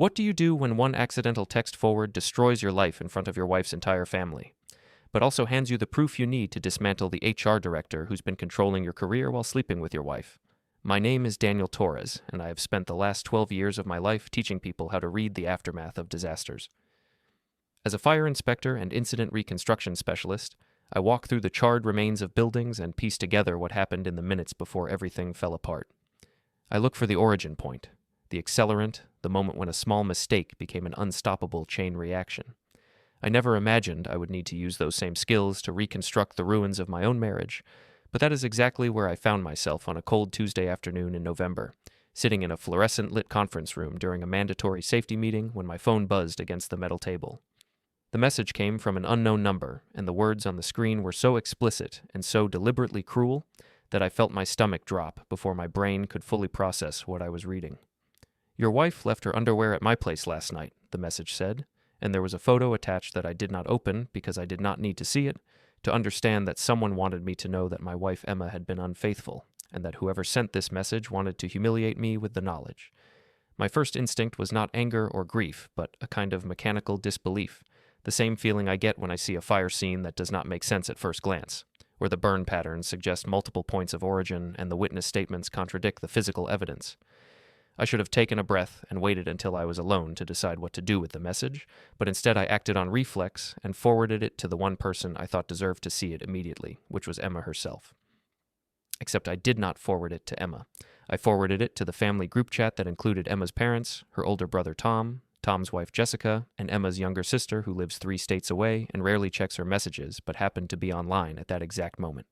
What do you do when one accidental text forward destroys your life in front of your wife's entire family, but also hands you the proof you need to dismantle the HR director who's been controlling your career while sleeping with your wife? My name is Daniel Torres, and I have spent the last 12 years of my life teaching people how to read the aftermath of disasters. As a fire inspector and incident reconstruction specialist, I walk through the charred remains of buildings and piece together what happened in the minutes before everything fell apart. I look for the origin point, the accelerant, the moment when a small mistake became an unstoppable chain reaction. I never imagined I would need to use those same skills to reconstruct the ruins of my own marriage, but that is exactly where I found myself on a cold Tuesday afternoon in November, sitting in a fluorescent-lit conference room during a mandatory safety meeting when my phone buzzed against the metal table. The message came from an unknown number, and the words on the screen were so explicit and so deliberately cruel that I felt my stomach drop before my brain could fully process what I was reading. "Your wife left her underwear at my place last night," the message said, and there was a photo attached that I did not open because I did not need to see it to understand that someone wanted me to know that my wife Emma had been unfaithful, and that whoever sent this message wanted to humiliate me with the knowledge. My first instinct was not anger or grief, but a kind of mechanical disbelief, the same feeling I get when I see a fire scene that does not make sense at first glance, where the burn patterns suggest multiple points of origin and the witness statements contradict the physical evidence. I should have taken a breath and waited until I was alone to decide what to do with the message, but instead I acted on reflex and forwarded it to the one person I thought deserved to see it immediately, which was Emma herself. Except I did not forward it to Emma. I forwarded it to the family group chat that included Emma's parents, her older brother Tom, Tom's wife Jessica, and Emma's younger sister who lives 3 states away and rarely checks her messages but happened to be online at that exact moment.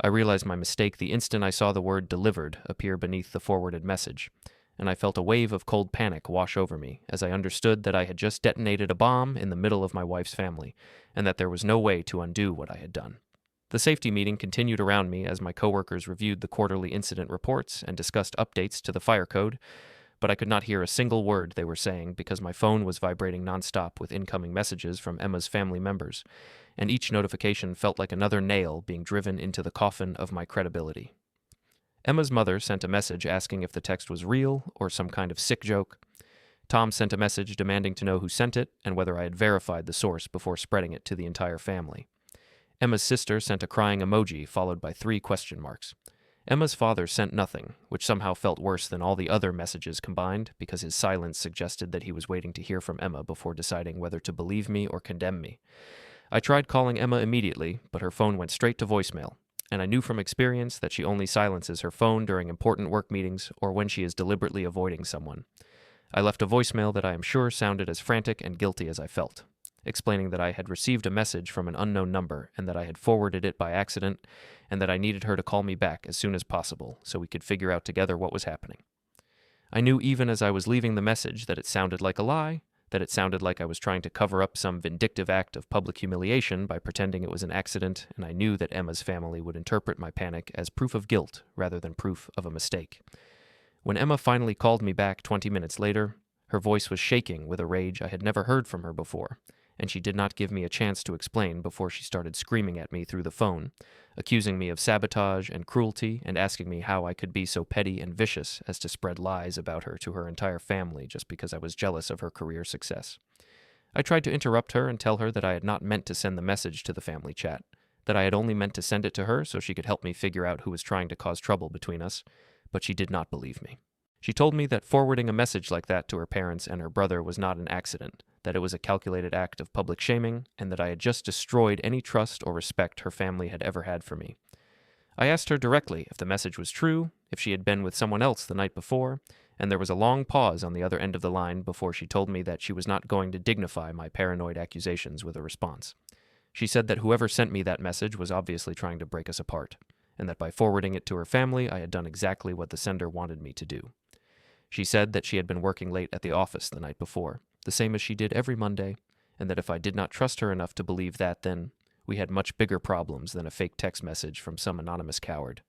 I realized my mistake the instant I saw the word "delivered" appear beneath the forwarded message, and I felt a wave of cold panic wash over me as I understood that I had just detonated a bomb in the middle of my wife's family, and that there was no way to undo what I had done. The safety meeting continued around me as my coworkers reviewed the quarterly incident reports and discussed updates to the fire code, but I could not hear a single word they were saying because my phone was vibrating nonstop with incoming messages from Emma's family members, and each notification felt like another nail being driven into the coffin of my credibility. Emma's mother sent a message asking if the text was real or some kind of sick joke. Tom sent a message demanding to know who sent it and whether I had verified the source before spreading it to the entire family. Emma's sister sent a crying emoji followed by 3 question marks. Emma's father sent nothing, which somehow felt worse than all the other messages combined because his silence suggested that he was waiting to hear from Emma before deciding whether to believe me or condemn me. I tried calling Emma immediately, but her phone went straight to voicemail, and I knew from experience that she only silences her phone during important work meetings or when she is deliberately avoiding someone. I left a voicemail that I am sure sounded as frantic and guilty as I felt, explaining that I had received a message from an unknown number and that I had forwarded it by accident and that I needed her to call me back as soon as possible so we could figure out together what was happening. I knew even as I was leaving the message that it sounded like a lie, that it sounded like I was trying to cover up some vindictive act of public humiliation by pretending it was an accident, and I knew that Emma's family would interpret my panic as proof of guilt rather than proof of a mistake. When Emma finally called me back 20 minutes later, her voice was shaking with a rage I had never heard from her before, and she did not give me a chance to explain before she started screaming at me through the phone, accusing me of sabotage and cruelty and asking me how I could be so petty and vicious as to spread lies about her to her entire family just because I was jealous of her career success. I tried to interrupt her and tell her that I had not meant to send the message to the family chat, that I had only meant to send it to her so she could help me figure out who was trying to cause trouble between us, but she did not believe me. She told me that forwarding a message like that to her parents and her brother was not an accident, that it was a calculated act of public shaming, and that I had just destroyed any trust or respect her family had ever had for me. I asked her directly if the message was true, if she had been with someone else the night before, and there was a long pause on the other end of the line before she told me that she was not going to dignify my paranoid accusations with a response. She said that whoever sent me that message was obviously trying to break us apart, and that by forwarding it to her family I had done exactly what the sender wanted me to do. She said that she had been working late at the office the night before, the same as she did every Monday, and that if I did not trust her enough to believe that, then we had much bigger problems than a fake text message from some anonymous coward.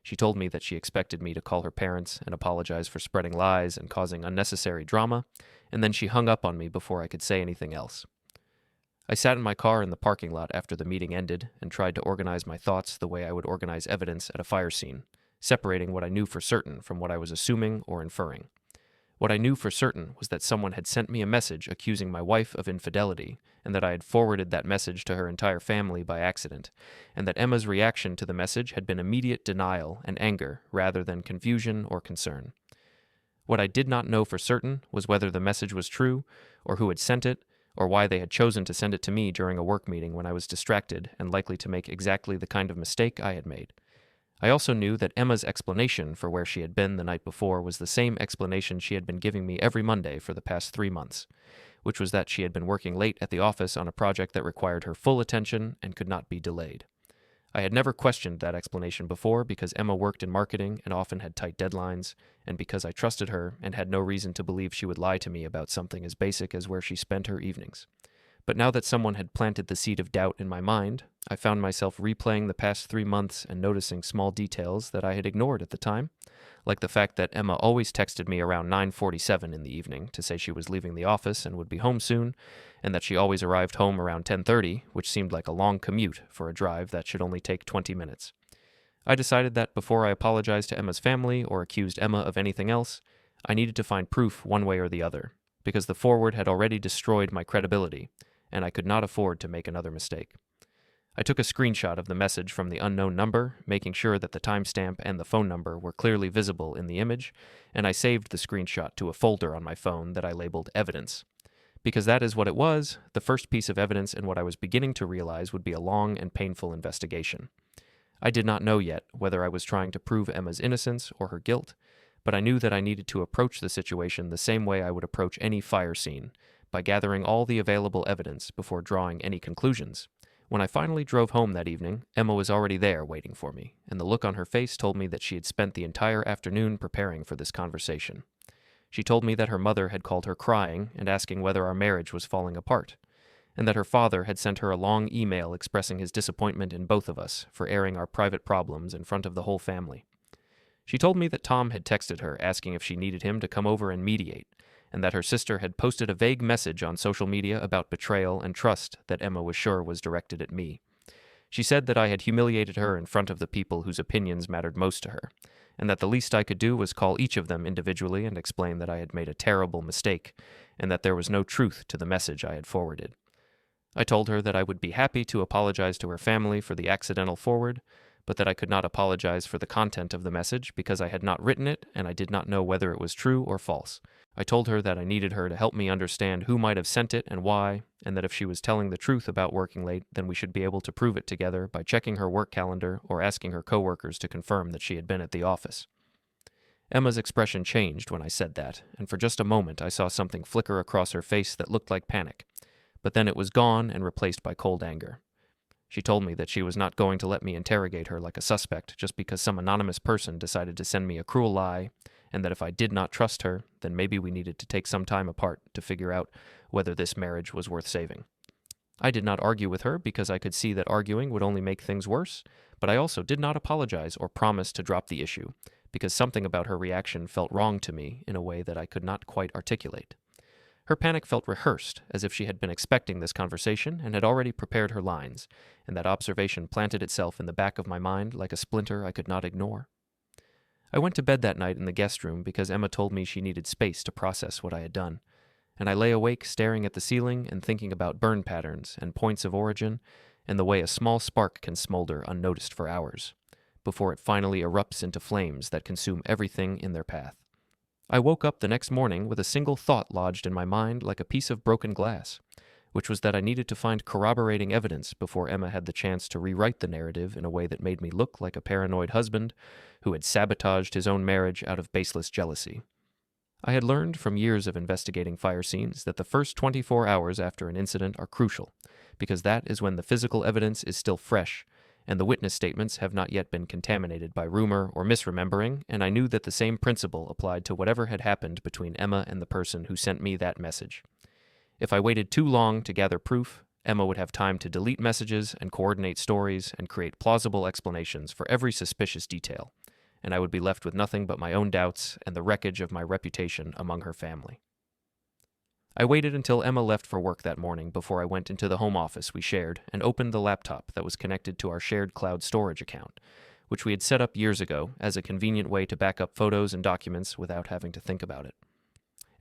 She told me that she expected me to call her parents and apologize for spreading lies and causing unnecessary drama, and then she hung up on me before I could say anything else. I sat in my car in the parking lot after the meeting ended and tried to organize my thoughts the way I would organize evidence at a fire scene, separating what I knew for certain from what I was assuming or inferring. What I knew for certain was that someone had sent me a message accusing my wife of infidelity, and that I had forwarded that message to her entire family by accident, and that Emma's reaction to the message had been immediate denial and anger rather than confusion or concern. What I did not know for certain was whether the message was true, or who had sent it, or why they had chosen to send it to me during a work meeting when I was distracted and likely to make exactly the kind of mistake I had made. I also knew that Emma's explanation for where she had been the night before was the same explanation she had been giving me every Monday for the past 3 months, which was that she had been working late at the office on a project that required her full attention and could not be delayed. I had never questioned that explanation before because Emma worked in marketing and often had tight deadlines, and because I trusted her and had no reason to believe she would lie to me about something as basic as where she spent her evenings. But now that someone had planted the seed of doubt in my mind, I found myself replaying the past 3 months and noticing small details that I had ignored at the time, like the fact that Emma always texted me around 9:47 in the evening to say she was leaving the office and would be home soon, and that she always arrived home around 10:30, which seemed like a long commute for a drive that should only take 20 minutes. I decided that before I apologized to Emma's family or accused Emma of anything else, I needed to find proof one way or the other, because the forward had already destroyed my credibility, and I could not afford to make another mistake. I took a screenshot of the message from the unknown number, making sure that the timestamp and the phone number were clearly visible in the image, and I saved the screenshot to a folder on my phone that I labeled Evidence. Because that is what it was, the first piece of evidence in what I was beginning to realize would be a long and painful investigation. I did not know yet whether I was trying to prove Emma's innocence or her guilt, but I knew that I needed to approach the situation the same way I would approach any fire scene, by gathering all the available evidence before drawing any conclusions. When I finally drove home that evening, Emma was already there waiting for me, and the look on her face told me that she had spent the entire afternoon preparing for this conversation. She told me that her mother had called her crying and asking whether our marriage was falling apart, and that her father had sent her a long email expressing his disappointment in both of us for airing our private problems in front of the whole family. She told me that Tom had texted her asking if she needed him to come over and mediate, and that her sister had posted a vague message on social media about betrayal and trust that Emma was sure was directed at me. She said that I had humiliated her in front of the people whose opinions mattered most to her, and that the least I could do was call each of them individually and explain that I had made a terrible mistake, and that there was no truth to the message I had forwarded. I told her that I would be happy to apologize to her family for the accidental forward, but that I could not apologize for the content of the message because I had not written it and I did not know whether it was true or false. I told her that I needed her to help me understand who might have sent it and why, and that if she was telling the truth about working late, then we should be able to prove it together by checking her work calendar or asking her coworkers to confirm that she had been at the office. Emma's expression changed when I said that, and for just a moment I saw something flicker across her face that looked like panic, but then it was gone and replaced by cold anger. She told me that she was not going to let me interrogate her like a suspect just because some anonymous person decided to send me a cruel lie, and that if I did not trust her, then maybe we needed to take some time apart to figure out whether this marriage was worth saving. I did not argue with her because I could see that arguing would only make things worse, but I also did not apologize or promise to drop the issue, because something about her reaction felt wrong to me in a way that I could not quite articulate. Her panic felt rehearsed, as if she had been expecting this conversation and had already prepared her lines, and that observation planted itself in the back of my mind like a splinter I could not ignore. I went to bed that night in the guest room because Emma told me she needed space to process what I had done, and I lay awake staring at the ceiling and thinking about burn patterns and points of origin and the way a small spark can smolder unnoticed for hours, before it finally erupts into flames that consume everything in their path. I woke up the next morning with a single thought lodged in my mind like a piece of broken glass, which was that I needed to find corroborating evidence before Emma had the chance to rewrite the narrative in a way that made me look like a paranoid husband who had sabotaged his own marriage out of baseless jealousy. I had learned from years of investigating fire scenes that the first 24 hours after an incident are crucial, because that is when the physical evidence is still fresh, and the witness statements have not yet been contaminated by rumor or misremembering, and I knew that the same principle applied to whatever had happened between Emma and the person who sent me that message. If I waited too long to gather proof, Emma would have time to delete messages and coordinate stories and create plausible explanations for every suspicious detail, and I would be left with nothing but my own doubts and the wreckage of my reputation among her family. I waited until Emma left for work that morning before I went into the home office we shared and opened the laptop that was connected to our shared cloud storage account, which we had set up years ago as a convenient way to back up photos and documents without having to think about it.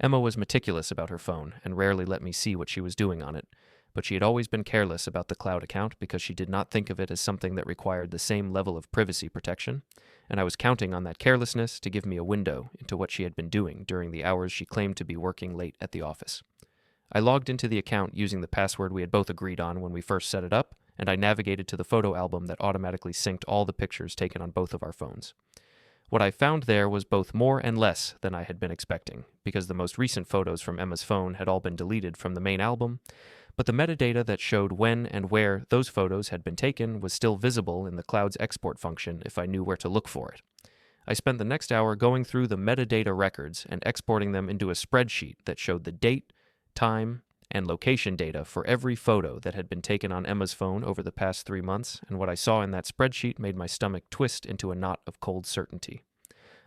Emma was meticulous about her phone and rarely let me see what she was doing on it, but she had always been careless about the cloud account because she did not think of it as something that required the same level of privacy protection, and I was counting on that carelessness to give me a window into what she had been doing during the hours she claimed to be working late at the office. I logged into the account using the password we had both agreed on when we first set it up, and I navigated to the photo album that automatically synced all the pictures taken on both of our phones. What I found there was both more and less than I had been expecting, because the most recent photos from Emma's phone had all been deleted from the main album, but the metadata that showed when and where those photos had been taken was still visible in the cloud's export function if I knew where to look for it. I spent the next hour going through the metadata records and exporting them into a spreadsheet that showed the date, time, and location data for every photo that had been taken on Emma's phone over the past 3 months, and what I saw in that spreadsheet made my stomach twist into a knot of cold certainty.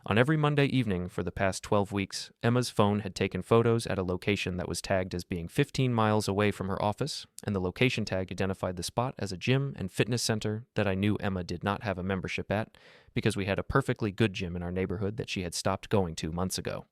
On every Monday evening for the past 12 weeks, Emma's phone had taken photos at a location that was tagged as being 15 miles away from her office, and the location tag identified the spot as a gym and fitness center that I knew Emma did not have a membership at because we had a perfectly good gym in our neighborhood that she had stopped going to months ago.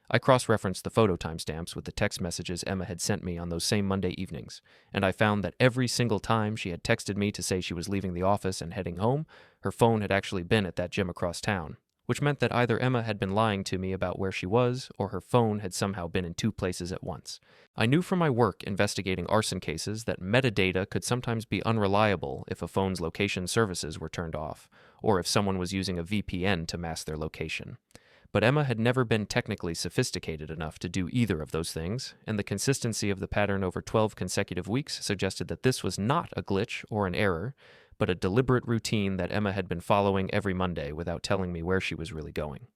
I cross-referenced the photo timestamps with the text messages Emma had sent me on those same Monday evenings, and I found that every single time she had texted me to say she was leaving the office and heading home, her phone had actually been at that gym across town, which meant that either Emma had been lying to me about where she was, or her phone had somehow been in 2 places at once. I knew from my work investigating arson cases that metadata could sometimes be unreliable if a phone's location services were turned off, or if someone was using a VPN to mask their location. But Emma had never been technically sophisticated enough to do either of those things, and the consistency of the pattern over 12 consecutive weeks suggested that this was not a glitch or an error, but a deliberate routine that Emma had been following every Monday without telling me where she was really going.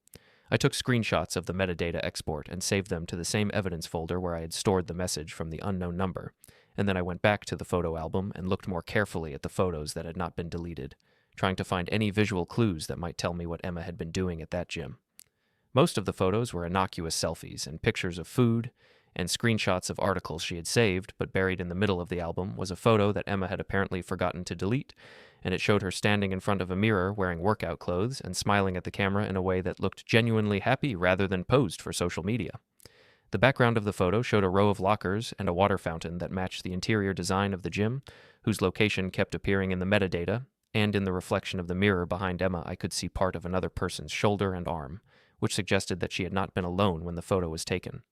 I took screenshots of the metadata export and saved them to the same evidence folder where I had stored the message from the unknown number, and then I went back to the photo album and looked more carefully at the photos that had not been deleted, trying to find any visual clues that might tell me what Emma had been doing at that gym. Most of the photos were innocuous selfies and pictures of food, and screenshots of articles she had saved, but buried in the middle of the album was a photo that Emma had apparently forgotten to delete, and it showed her standing in front of a mirror wearing workout clothes and smiling at the camera in a way that looked genuinely happy rather than posed for social media. The background of the photo showed a row of lockers and a water fountain that matched the interior design of the gym, whose location kept appearing in the metadata, and in the reflection of the mirror behind Emma I could see part of another person's shoulder and arm, which suggested that she had not been alone when the photo was taken.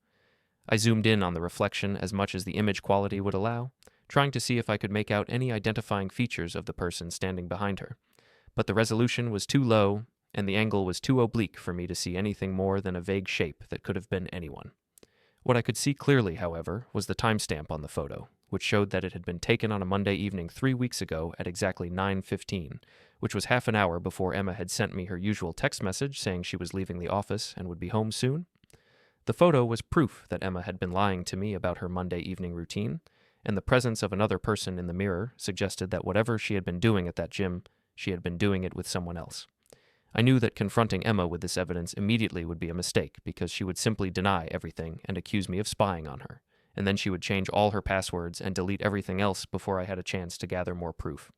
I zoomed in on the reflection as much as the image quality would allow, trying to see if I could make out any identifying features of the person standing behind her. But the resolution was too low, and the angle was too oblique for me to see anything more than a vague shape that could have been anyone. What I could see clearly, however, was the timestamp on the photo, which showed that it had been taken on a Monday evening 3 weeks ago at exactly 9:15, which was half an hour before Emma had sent me her usual text message saying she was leaving the office and would be home soon. The photo was proof that Emma had been lying to me about her Monday evening routine, and the presence of another person in the mirror suggested that whatever she had been doing at that gym, she had been doing it with someone else. I knew that confronting Emma with this evidence immediately would be a mistake because she would simply deny everything and accuse me of spying on her, and then she would change all her passwords and delete everything else before I had a chance to gather more proof.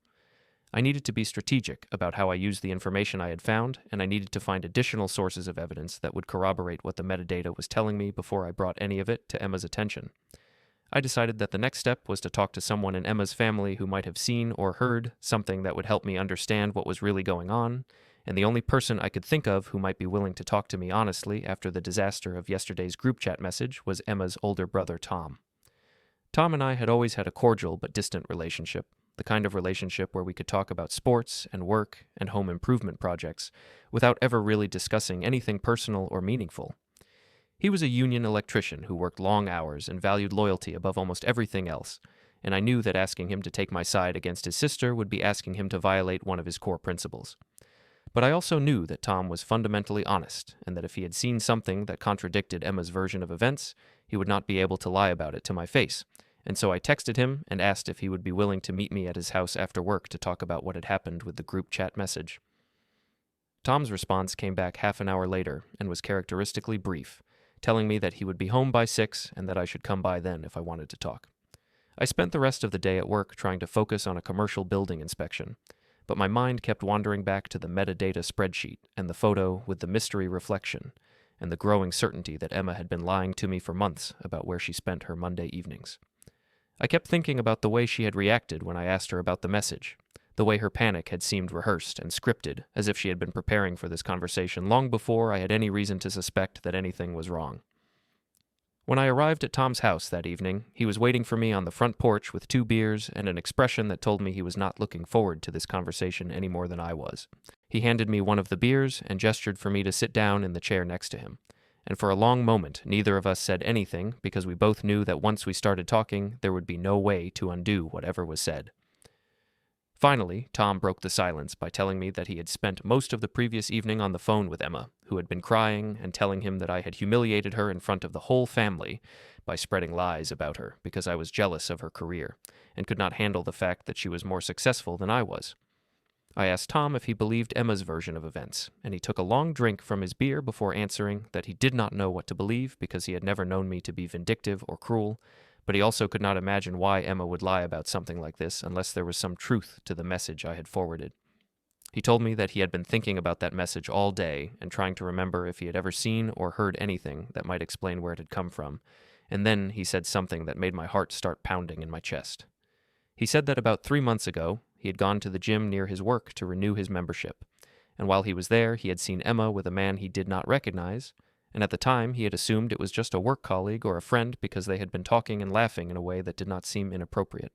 I needed to be strategic about how I used the information I had found, and I needed to find additional sources of evidence that would corroborate what the metadata was telling me before I brought any of it to Emma's attention. I decided that the next step was to talk to someone in Emma's family who might have seen or heard something that would help me understand what was really going on, and the only person I could think of who might be willing to talk to me honestly after the disaster of yesterday's group chat message was Emma's older brother, Tom. Tom and I had always had a cordial but distant relationship, the kind of relationship where we could talk about sports and work and home improvement projects without ever really discussing anything personal or meaningful. He was a union electrician who worked long hours and valued loyalty above almost everything else, and I knew that asking him to take my side against his sister would be asking him to violate one of his core principles. But I also knew that Tom was fundamentally honest, and that if he had seen something that contradicted Emma's version of events, he would not be able to lie about it to my face, and so I texted him and asked if he would be willing to meet me at his house after work to talk about what had happened with the group chat message. Tom's response came back half an hour later and was characteristically brief, telling me that he would be home by 6 and that I should come by then if I wanted to talk. I spent the rest of the day at work trying to focus on a commercial building inspection, but my mind kept wandering back to the metadata spreadsheet and the photo with the mystery reflection, and the growing certainty that Emma had been lying to me for months about where she spent her Monday evenings. I kept thinking about the way she had reacted when I asked her about the message, the way her panic had seemed rehearsed and scripted, as if she had been preparing for this conversation long before I had any reason to suspect that anything was wrong. When I arrived at Tom's house that evening, he was waiting for me on the front porch with 2 beers and an expression that told me he was not looking forward to this conversation any more than I was. He handed me one of the beers and gestured for me to sit down in the chair next to him. And for a long moment, neither of us said anything because we both knew that once we started talking, there would be no way to undo whatever was said. Finally, Tom broke the silence by telling me that he had spent most of the previous evening on the phone with Emma, who had been crying and telling him that I had humiliated her in front of the whole family by spreading lies about her because I was jealous of her career and could not handle the fact that she was more successful than I was. I asked Tom if he believed Emma's version of events, and he took a long drink from his beer before answering that he did not know what to believe because he had never known me to be vindictive or cruel, but he also could not imagine why Emma would lie about something like this unless there was some truth to the message I had forwarded. He told me that he had been thinking about that message all day and trying to remember if he had ever seen or heard anything that might explain where it had come from, and then he said something that made my heart start pounding in my chest. He said that about 3 months ago, he had gone to the gym near his work to renew his membership, and while he was there, he had seen Emma with a man he did not recognize, and at the time he had assumed it was just a work colleague or a friend because they had been talking and laughing in a way that did not seem inappropriate.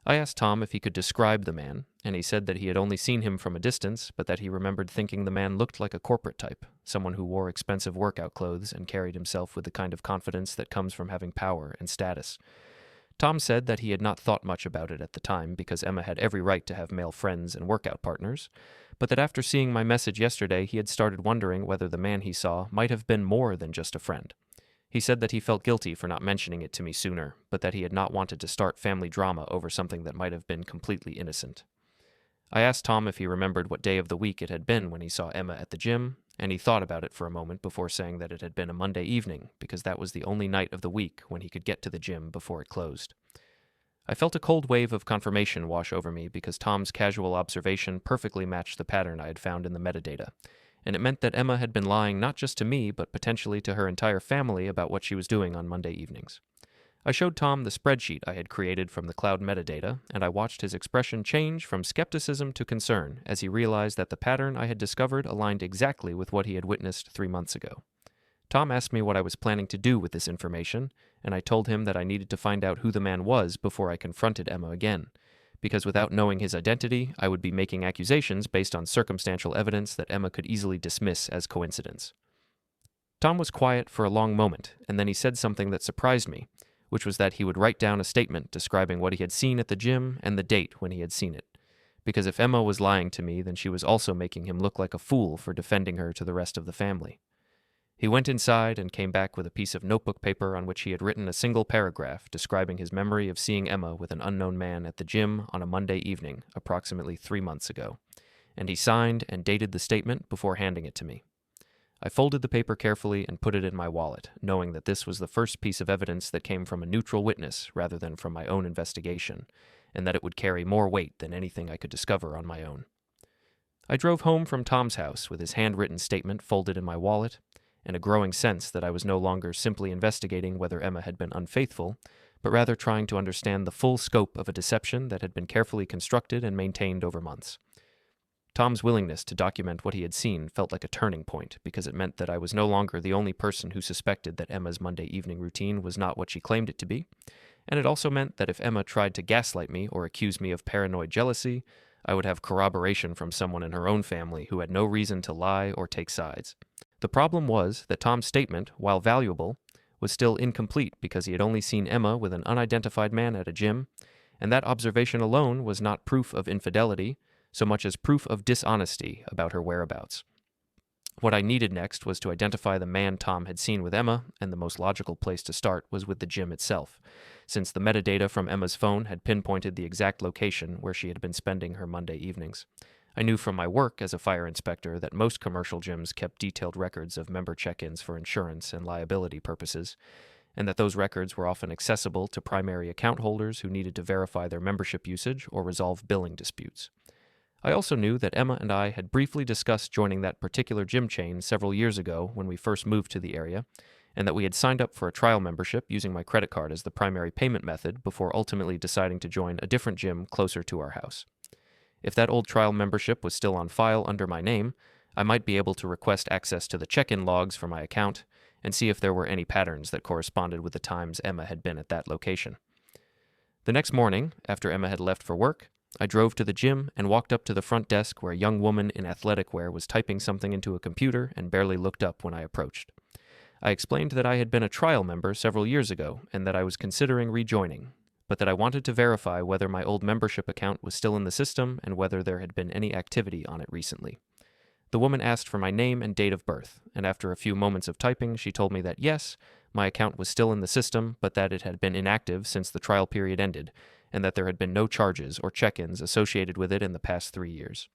I asked Tom if he could describe the man, and he said that he had only seen him from a distance, but that he remembered thinking the man looked like a corporate type, someone who wore expensive workout clothes and carried himself with the kind of confidence that comes from having power and status. Tom said that he had not thought much about it at the time because Emma had every right to have male friends and workout partners, but that after seeing my message yesterday he had started wondering whether the man he saw might have been more than just a friend. He said that he felt guilty for not mentioning it to me sooner, but that he had not wanted to start family drama over something that might have been completely innocent. I asked Tom if he remembered what day of the week it had been when he saw Emma at the gym, and he thought about it for a moment before saying that it had been a Monday evening because that was the only night of the week when he could get to the gym before it closed. I felt a cold wave of confirmation wash over me because Tom's casual observation perfectly matched the pattern I had found in the metadata, and it meant that Emma had been lying not just to me but potentially to her entire family about what she was doing on Monday evenings. I showed Tom the spreadsheet I had created from the cloud metadata, and I watched his expression change from skepticism to concern as he realized that the pattern I had discovered aligned exactly with what he had witnessed 3 months ago. Tom asked me what I was planning to do with this information, and I told him that I needed to find out who the man was before I confronted Emma again, because without knowing his identity, I would be making accusations based on circumstantial evidence that Emma could easily dismiss as coincidence. Tom was quiet for a long moment, and then he said something that surprised me, which was that he would write down a statement describing what he had seen at the gym and the date when he had seen it. Because if Emma was lying to me, then she was also making him look like a fool for defending her to the rest of the family. He went inside and came back with a piece of notebook paper on which he had written a single paragraph describing his memory of seeing Emma with an unknown man at the gym on a Monday evening, approximately 3 months ago, and he signed and dated the statement before handing it to me. I folded the paper carefully and put it in my wallet, knowing that this was the first piece of evidence that came from a neutral witness rather than from my own investigation, and that it would carry more weight than anything I could discover on my own. I drove home from Tom's house with his handwritten statement folded in my wallet, and a growing sense that I was no longer simply investigating whether Emma had been unfaithful, but rather trying to understand the full scope of a deception that had been carefully constructed and maintained over months. Tom's willingness to document what he had seen felt like a turning point because it meant that I was no longer the only person who suspected that Emma's Monday evening routine was not what she claimed it to be, and it also meant that if Emma tried to gaslight me or accuse me of paranoid jealousy, I would have corroboration from someone in her own family who had no reason to lie or take sides. The problem was that Tom's statement, while valuable, was still incomplete because he had only seen Emma with an unidentified man at a gym, and that observation alone was not proof of infidelity, so much as proof of dishonesty about her whereabouts. What I needed next was to identify the man Tom had seen with Emma, and the most logical place to start was with the gym itself, since the metadata from Emma's phone had pinpointed the exact location where she had been spending her Monday evenings. I knew from my work as a fire inspector that most commercial gyms kept detailed records of member check-ins for insurance and liability purposes, and that those records were often accessible to primary account holders who needed to verify their membership usage or resolve billing disputes. I also knew that Emma and I had briefly discussed joining that particular gym chain several years ago when we first moved to the area, and that we had signed up for a trial membership using my credit card as the primary payment method before ultimately deciding to join a different gym closer to our house. If that old trial membership was still on file under my name, I might be able to request access to the check-in logs for my account and see if there were any patterns that corresponded with the times Emma had been at that location. The next morning, after Emma had left for work, I drove to the gym and walked up to the front desk where a young woman in athletic wear was typing something into a computer and barely looked up when I approached. I explained that I had been a trial member several years ago and that I was considering rejoining, but that I wanted to verify whether my old membership account was still in the system and whether there had been any activity on it recently. The woman asked for my name and date of birth, and after a few moments of typing, she told me that yes, my account was still in the system, but that it had been inactive since the trial period ended, and that there had been no charges or check-ins associated with it in the past 3 years.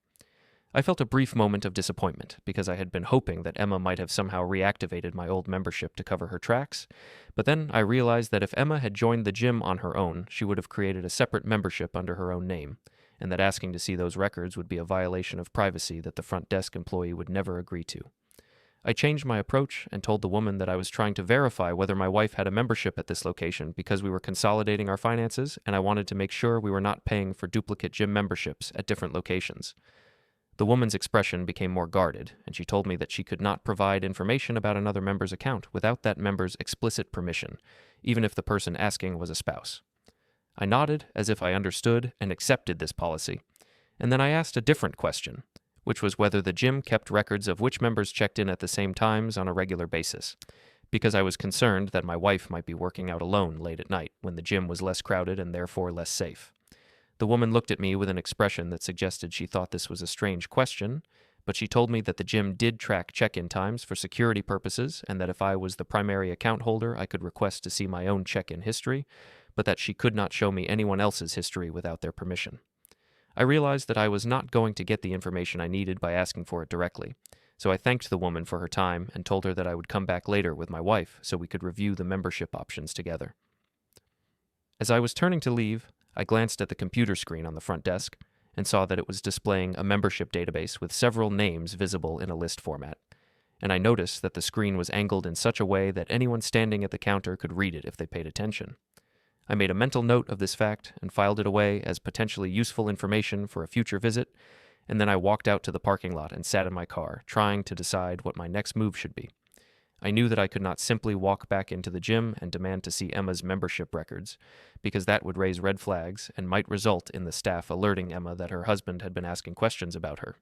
I felt a brief moment of disappointment, because I had been hoping that Emma might have somehow reactivated my old membership to cover her tracks, but then I realized that if Emma had joined the gym on her own, she would have created a separate membership under her own name, and that asking to see those records would be a violation of privacy that the front desk employee would never agree to. I changed my approach and told the woman that I was trying to verify whether my wife had a membership at this location because we were consolidating our finances and I wanted to make sure we were not paying for duplicate gym memberships at different locations. The woman's expression became more guarded, and she told me that she could not provide information about another member's account without that member's explicit permission, even if the person asking was a spouse. I nodded as if I understood and accepted this policy, and then I asked a different question, which was whether the gym kept records of which members checked in at the same times on a regular basis, because I was concerned that my wife might be working out alone late at night when the gym was less crowded and therefore less safe. The woman looked at me with an expression that suggested she thought this was a strange question, but she told me that the gym did track check-in times for security purposes and that if I was the primary account holder, I could request to see my own check-in history, but that she could not show me anyone else's history without their permission. I realized that I was not going to get the information I needed by asking for it directly, so I thanked the woman for her time and told her that I would come back later with my wife so we could review the membership options together. As I was turning to leave, I glanced at the computer screen on the front desk and saw that it was displaying a membership database with several names visible in a list format, and I noticed that the screen was angled in such a way that anyone standing at the counter could read it if they paid attention. I made a mental note of this fact and filed it away as potentially useful information for a future visit, and then I walked out to the parking lot and sat in my car, trying to decide what my next move should be. I knew that I could not simply walk back into the gym and demand to see Emma's membership records, because that would raise red flags and might result in the staff alerting Emma that her husband had been asking questions about her.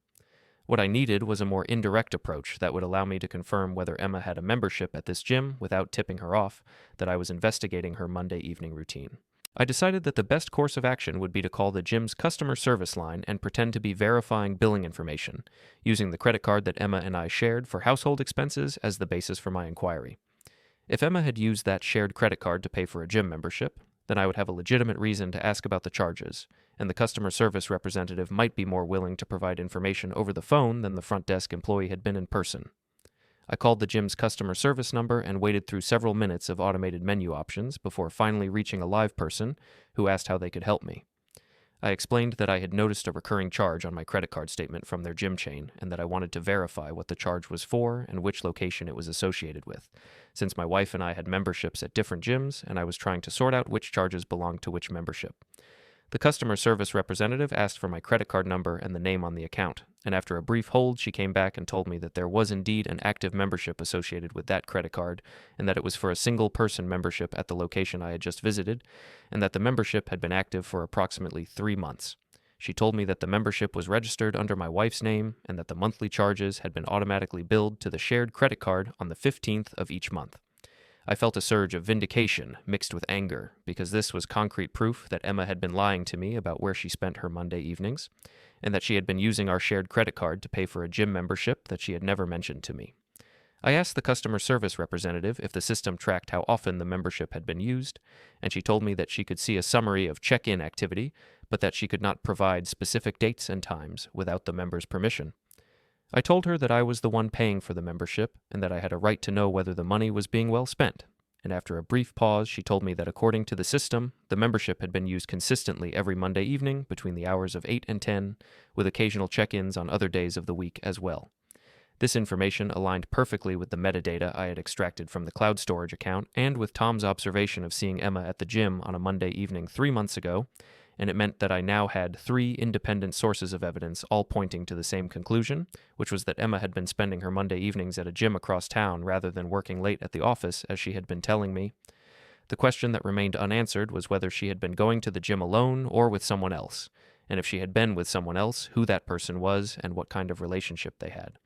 What I needed was a more indirect approach that would allow me to confirm whether Emma had a membership at this gym without tipping her off that I was investigating her Monday evening routine. I decided that the best course of action would be to call the gym's customer service line and pretend to be verifying billing information, using the credit card that Emma and I shared for household expenses as the basis for my inquiry. If Emma had used that shared credit card to pay for a gym membership, then I would have a legitimate reason to ask about the charges, and the customer service representative might be more willing to provide information over the phone than the front desk employee had been in person. I called the gym's customer service number and waited through several minutes of automated menu options before finally reaching a live person who asked how they could help me. I explained that I had noticed a recurring charge on my credit card statement from their gym chain and that I wanted to verify what the charge was for and which location it was associated with, since my wife and I had memberships at different gyms and I was trying to sort out which charges belonged to which membership. The customer service representative asked for my credit card number and the name on the account, and after a brief hold, she came back and told me that there was indeed an active membership associated with that credit card, and that it was for a single-person membership at the location I had just visited, and that the membership had been active for approximately 3 months. She told me that the membership was registered under my wife's name, and that the monthly charges had been automatically billed to the shared credit card on the 15th of each month. I felt a surge of vindication mixed with anger, because this was concrete proof that Emma had been lying to me about where she spent her Monday evenings, and that she had been using our shared credit card to pay for a gym membership that she had never mentioned to me. I asked the customer service representative if the system tracked how often the membership had been used, and she told me that she could see a summary of check-in activity, but that she could not provide specific dates and times without the member's permission. I told her that I was the one paying for the membership and that I had a right to know whether the money was being well spent, and after a brief pause, she told me that according to the system, the membership had been used consistently every Monday evening between the hours of 8 and 10, with occasional check-ins on other days of the week as well. This information aligned perfectly with the metadata I had extracted from the cloud storage account and with Tom's observation of seeing Emma at the gym on a Monday evening 3 months ago, and it meant that I now had 3 independent sources of evidence all pointing to the same conclusion, which was that Emma had been spending her Monday evenings at a gym across town rather than working late at the office as she had been telling me. The question that remained unanswered was whether she had been going to the gym alone or with someone else, and if she had been with someone else, who that person was and what kind of relationship they had.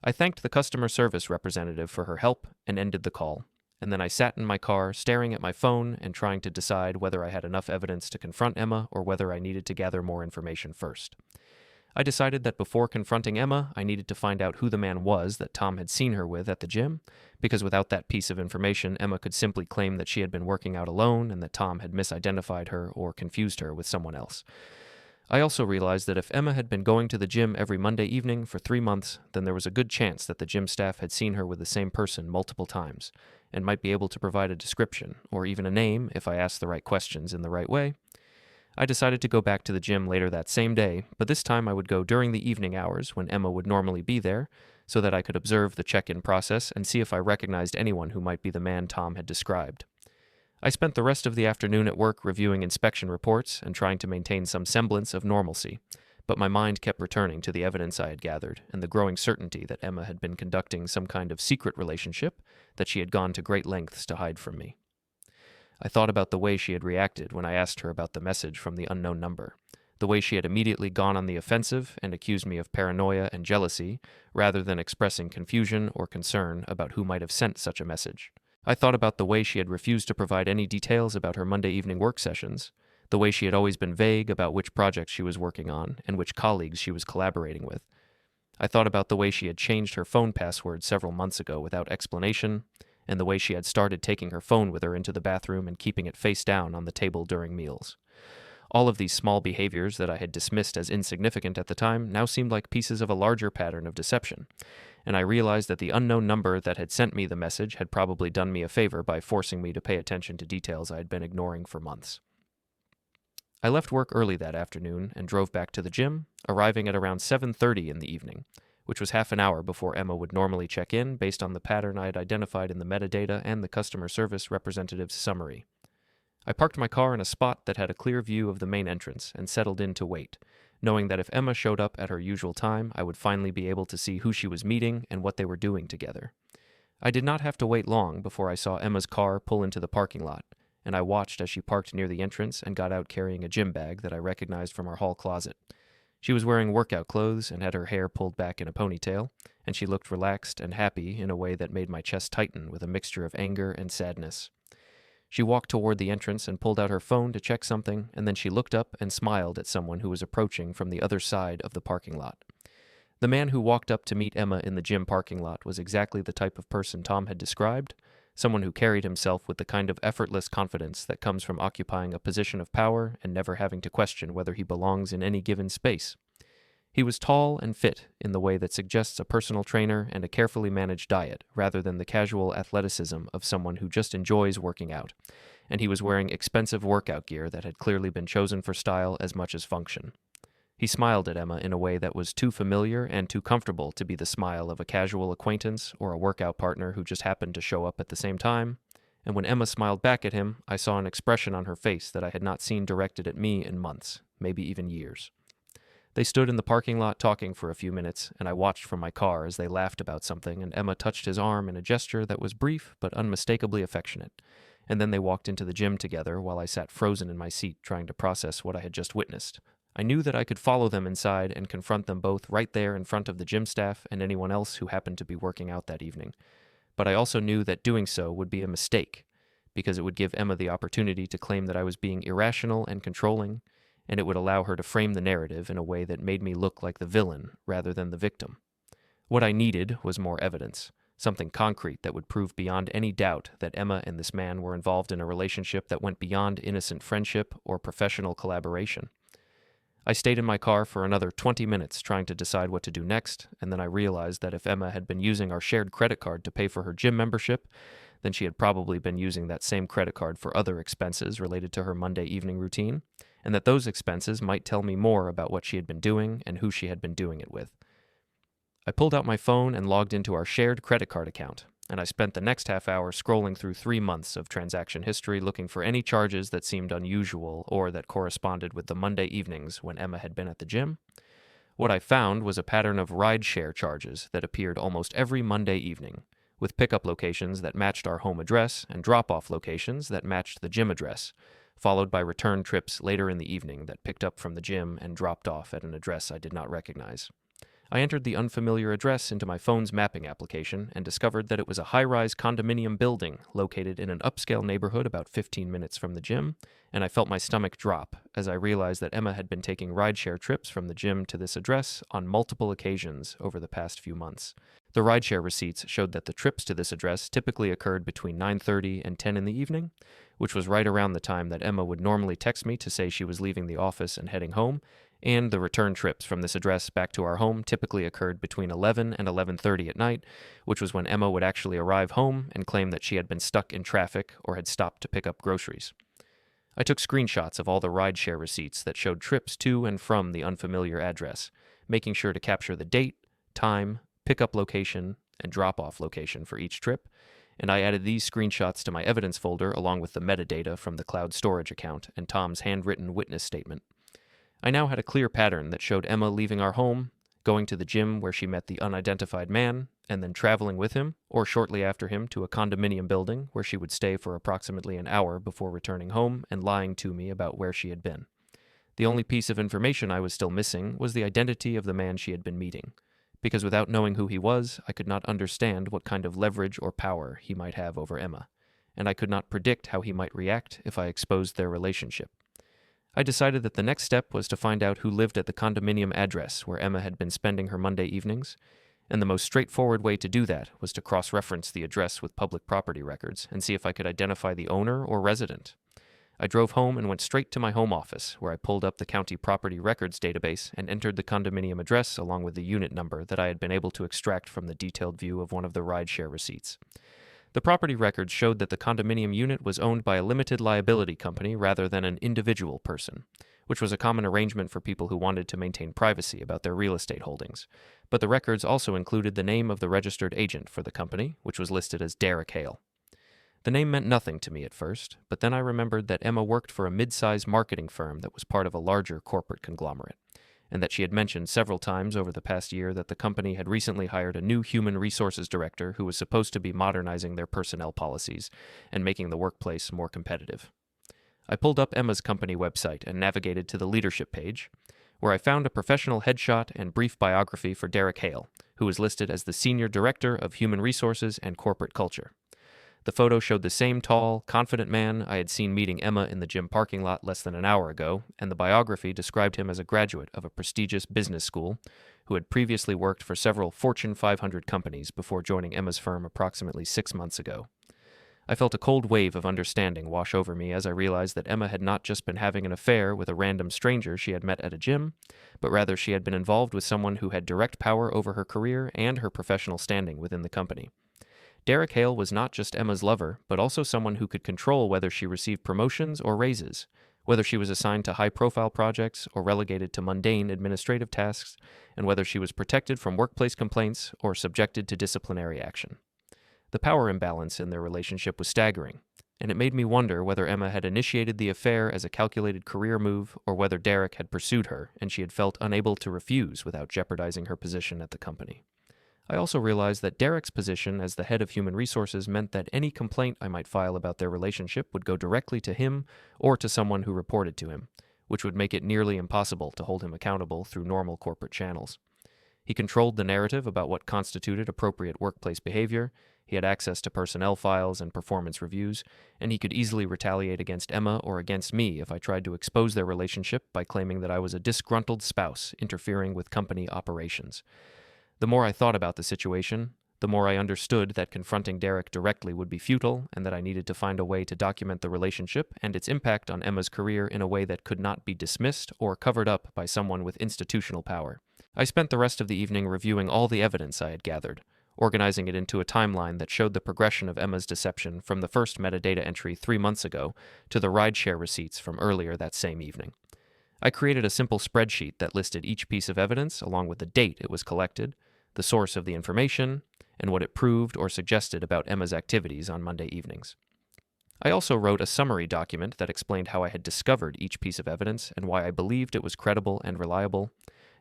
I thanked the customer service representative for her help and ended the call, and then I sat in my car staring at my phone and trying to decide whether I had enough evidence to confront Emma or whether I needed to gather more information first. I decided that before confronting Emma, I needed to find out who the man was that Tom had seen her with at the gym, because without that piece of information, Emma could simply claim that she had been working out alone and that Tom had misidentified her or confused her with someone else. I also realized that if Emma had been going to the gym every Monday evening for 3 months, then there was a good chance that the gym staff had seen her with the same person multiple times, and might be able to provide a description, or even a name if I asked the right questions in the right way. I decided to go back to the gym later that same day, but this time I would go during the evening hours when Emma would normally be there, so that I could observe the check-in process and see if I recognized anyone who might be the man Tom had described. I spent the rest of the afternoon at work reviewing inspection reports and trying to maintain some semblance of normalcy, but my mind kept returning to the evidence I had gathered and the growing certainty that Emma had been conducting some kind of secret relationship that she had gone to great lengths to hide from me. I thought about the way she had reacted when I asked her about the message from the unknown number, the way she had immediately gone on the offensive and accused me of paranoia and jealousy, rather than expressing confusion or concern about who might have sent such a message. I thought about the way she had refused to provide any details about her Monday evening work sessions, the way she had always been vague about which projects she was working on and which colleagues she was collaborating with. I thought about the way she had changed her phone password several months ago without explanation, and the way she had started taking her phone with her into the bathroom and keeping it face down on the table during meals. All of these small behaviors that I had dismissed as insignificant at the time now seemed like pieces of a larger pattern of deception, and I realized that the unknown number that had sent me the message had probably done me a favor by forcing me to pay attention to details I had been ignoring for months. I left work early that afternoon and drove back to the gym, arriving at around 7:30 in the evening, which was half an hour before Emma would normally check in based on the pattern I had identified in the metadata and the customer service representative's summary. I parked my car in a spot that had a clear view of the main entrance and settled in to wait, knowing that if Emma showed up at her usual time, I would finally be able to see who she was meeting and what they were doing together. I did not have to wait long before I saw Emma's car pull into the parking lot, and I watched as she parked near the entrance and got out carrying a gym bag that I recognized from our hall closet. She was wearing workout clothes and had her hair pulled back in a ponytail, and she looked relaxed and happy in a way that made my chest tighten with a mixture of anger and sadness. She walked toward the entrance and pulled out her phone to check something, and then she looked up and smiled at someone who was approaching from the other side of the parking lot. The man who walked up to meet Emma in the gym parking lot was exactly the type of person Tom had described, someone who carried himself with the kind of effortless confidence that comes from occupying a position of power and never having to question whether he belongs in any given space. He was tall and fit in the way that suggests a personal trainer and a carefully managed diet rather than the casual athleticism of someone who just enjoys working out, and he was wearing expensive workout gear that had clearly been chosen for style as much as function. He smiled at Emma in a way that was too familiar and too comfortable to be the smile of a casual acquaintance or a workout partner who just happened to show up at the same time, and when Emma smiled back at him, I saw an expression on her face that I had not seen directed at me in months, maybe even years. They stood in the parking lot talking for a few minutes, and I watched from my car as they laughed about something, and Emma touched his arm in a gesture that was brief but unmistakably affectionate. And then they walked into the gym together while I sat frozen in my seat trying to process what I had just witnessed. I knew that I could follow them inside and confront them both right there in front of the gym staff and anyone else who happened to be working out that evening. But I also knew that doing so would be a mistake, because it would give Emma the opportunity to claim that I was being irrational and controlling, and it would allow her to frame the narrative in a way that made me look like the villain rather than the victim. What I needed was more evidence, something concrete that would prove beyond any doubt that Emma and this man were involved in a relationship that went beyond innocent friendship or professional collaboration. I stayed in my car for another 20 minutes trying to decide what to do next, and then I realized that if Emma had been using our shared credit card to pay for her gym membership, then she had probably been using that same credit card for other expenses related to her Monday evening routine, and that those expenses might tell me more about what she had been doing and who she had been doing it with. I pulled out my phone and logged into our shared credit card account, and I spent the next half hour scrolling through 3 months of transaction history looking for any charges that seemed unusual or that corresponded with the Monday evenings when Emma had been at the gym. What I found was a pattern of rideshare charges that appeared almost every Monday evening, with pickup locations that matched our home address and drop-off locations that matched the gym address, followed by return trips later in the evening that picked up from the gym and dropped off at an address I did not recognize. I entered the unfamiliar address into my phone's mapping application and discovered that it was a high-rise condominium building located in an upscale neighborhood about 15 minutes from the gym, and I felt my stomach drop as I realized that Emma had been taking rideshare trips from the gym to this address on multiple occasions over the past few months. The rideshare receipts showed that the trips to this address typically occurred between 9:30 and 10 in the evening, which was right around the time that Emma would normally text me to say she was leaving the office and heading home, and the return trips from this address back to our home typically occurred between 11 and 11:30 at night, which was when Emma would actually arrive home and claim that she had been stuck in traffic or had stopped to pick up groceries. I took screenshots of all the rideshare receipts that showed trips to and from the unfamiliar address, making sure to capture the date, time, pickup location, and drop-off location for each trip, and I added these screenshots to my evidence folder along with the metadata from the cloud storage account and Tom's handwritten witness statement. I now had a clear pattern that showed Emma leaving our home, going to the gym where she met the unidentified man, and then traveling with him, or shortly after him, to a condominium building where she would stay for approximately an hour before returning home and lying to me about where she had been. The only piece of information I was still missing was the identity of the man she had been meeting, because without knowing who he was, I could not understand what kind of leverage or power he might have over Emma, and I could not predict how he might react if I exposed their relationship. I decided that the next step was to find out who lived at the condominium address where Emma had been spending her Monday evenings, and the most straightforward way to do that was to cross-reference the address with public property records and see if I could identify the owner or resident. I drove home and went straight to my home office, where I pulled up the county property records database and entered the condominium address along with the unit number that I had been able to extract from the detailed view of one of the rideshare receipts. The property records showed that the condominium unit was owned by a limited liability company rather than an individual person, which was a common arrangement for people who wanted to maintain privacy about their real estate holdings. But the records also included the name of the registered agent for the company, which was listed as Derek Hale. The name meant nothing to me at first, but then I remembered that Emma worked for a mid-sized marketing firm that was part of a larger corporate conglomerate, and that she had mentioned several times over the past year that the company had recently hired a new human resources director who was supposed to be modernizing their personnel policies and making the workplace more competitive. I pulled up Emma's company website and navigated to the leadership page, where I found a professional headshot and brief biography for Derek Hale, who was listed as the Senior Director of Human Resources and Corporate Culture. The photo showed the same tall, confident man I had seen meeting Emma in the gym parking lot less than an hour ago, and the biography described him as a graduate of a prestigious business school who had previously worked for several Fortune 500 companies before joining Emma's firm approximately 6 months ago. I felt a cold wave of understanding wash over me as I realized that Emma had not just been having an affair with a random stranger she had met at a gym, but rather she had been involved with someone who had direct power over her career and her professional standing within the company. Derek Hale was not just Emma's lover, but also someone who could control whether she received promotions or raises, whether she was assigned to high-profile projects or relegated to mundane administrative tasks, and whether she was protected from workplace complaints or subjected to disciplinary action. The power imbalance in their relationship was staggering, and it made me wonder whether Emma had initiated the affair as a calculated career move or whether Derek had pursued her and she had felt unable to refuse without jeopardizing her position at the company. I also realized that Derek's position as the head of human resources meant that any complaint I might file about their relationship would go directly to him or to someone who reported to him, which would make it nearly impossible to hold him accountable through normal corporate channels. He controlled the narrative about what constituted appropriate workplace behavior, he had access to personnel files and performance reviews, and he could easily retaliate against Emma or against me if I tried to expose their relationship by claiming that I was a disgruntled spouse interfering with company operations. The more I thought about the situation, the more I understood that confronting Derek directly would be futile and that I needed to find a way to document the relationship and its impact on Emma's career in a way that could not be dismissed or covered up by someone with institutional power. I spent the rest of the evening reviewing all the evidence I had gathered, organizing it into a timeline that showed the progression of Emma's deception from the first metadata entry 3 months ago to the rideshare receipts from earlier that same evening. I created a simple spreadsheet that listed each piece of evidence along with the date it was collected, the source of the information, and what it proved or suggested about Emma's activities on Monday evenings. I also wrote a summary document that explained how I had discovered each piece of evidence and why I believed it was credible and reliable,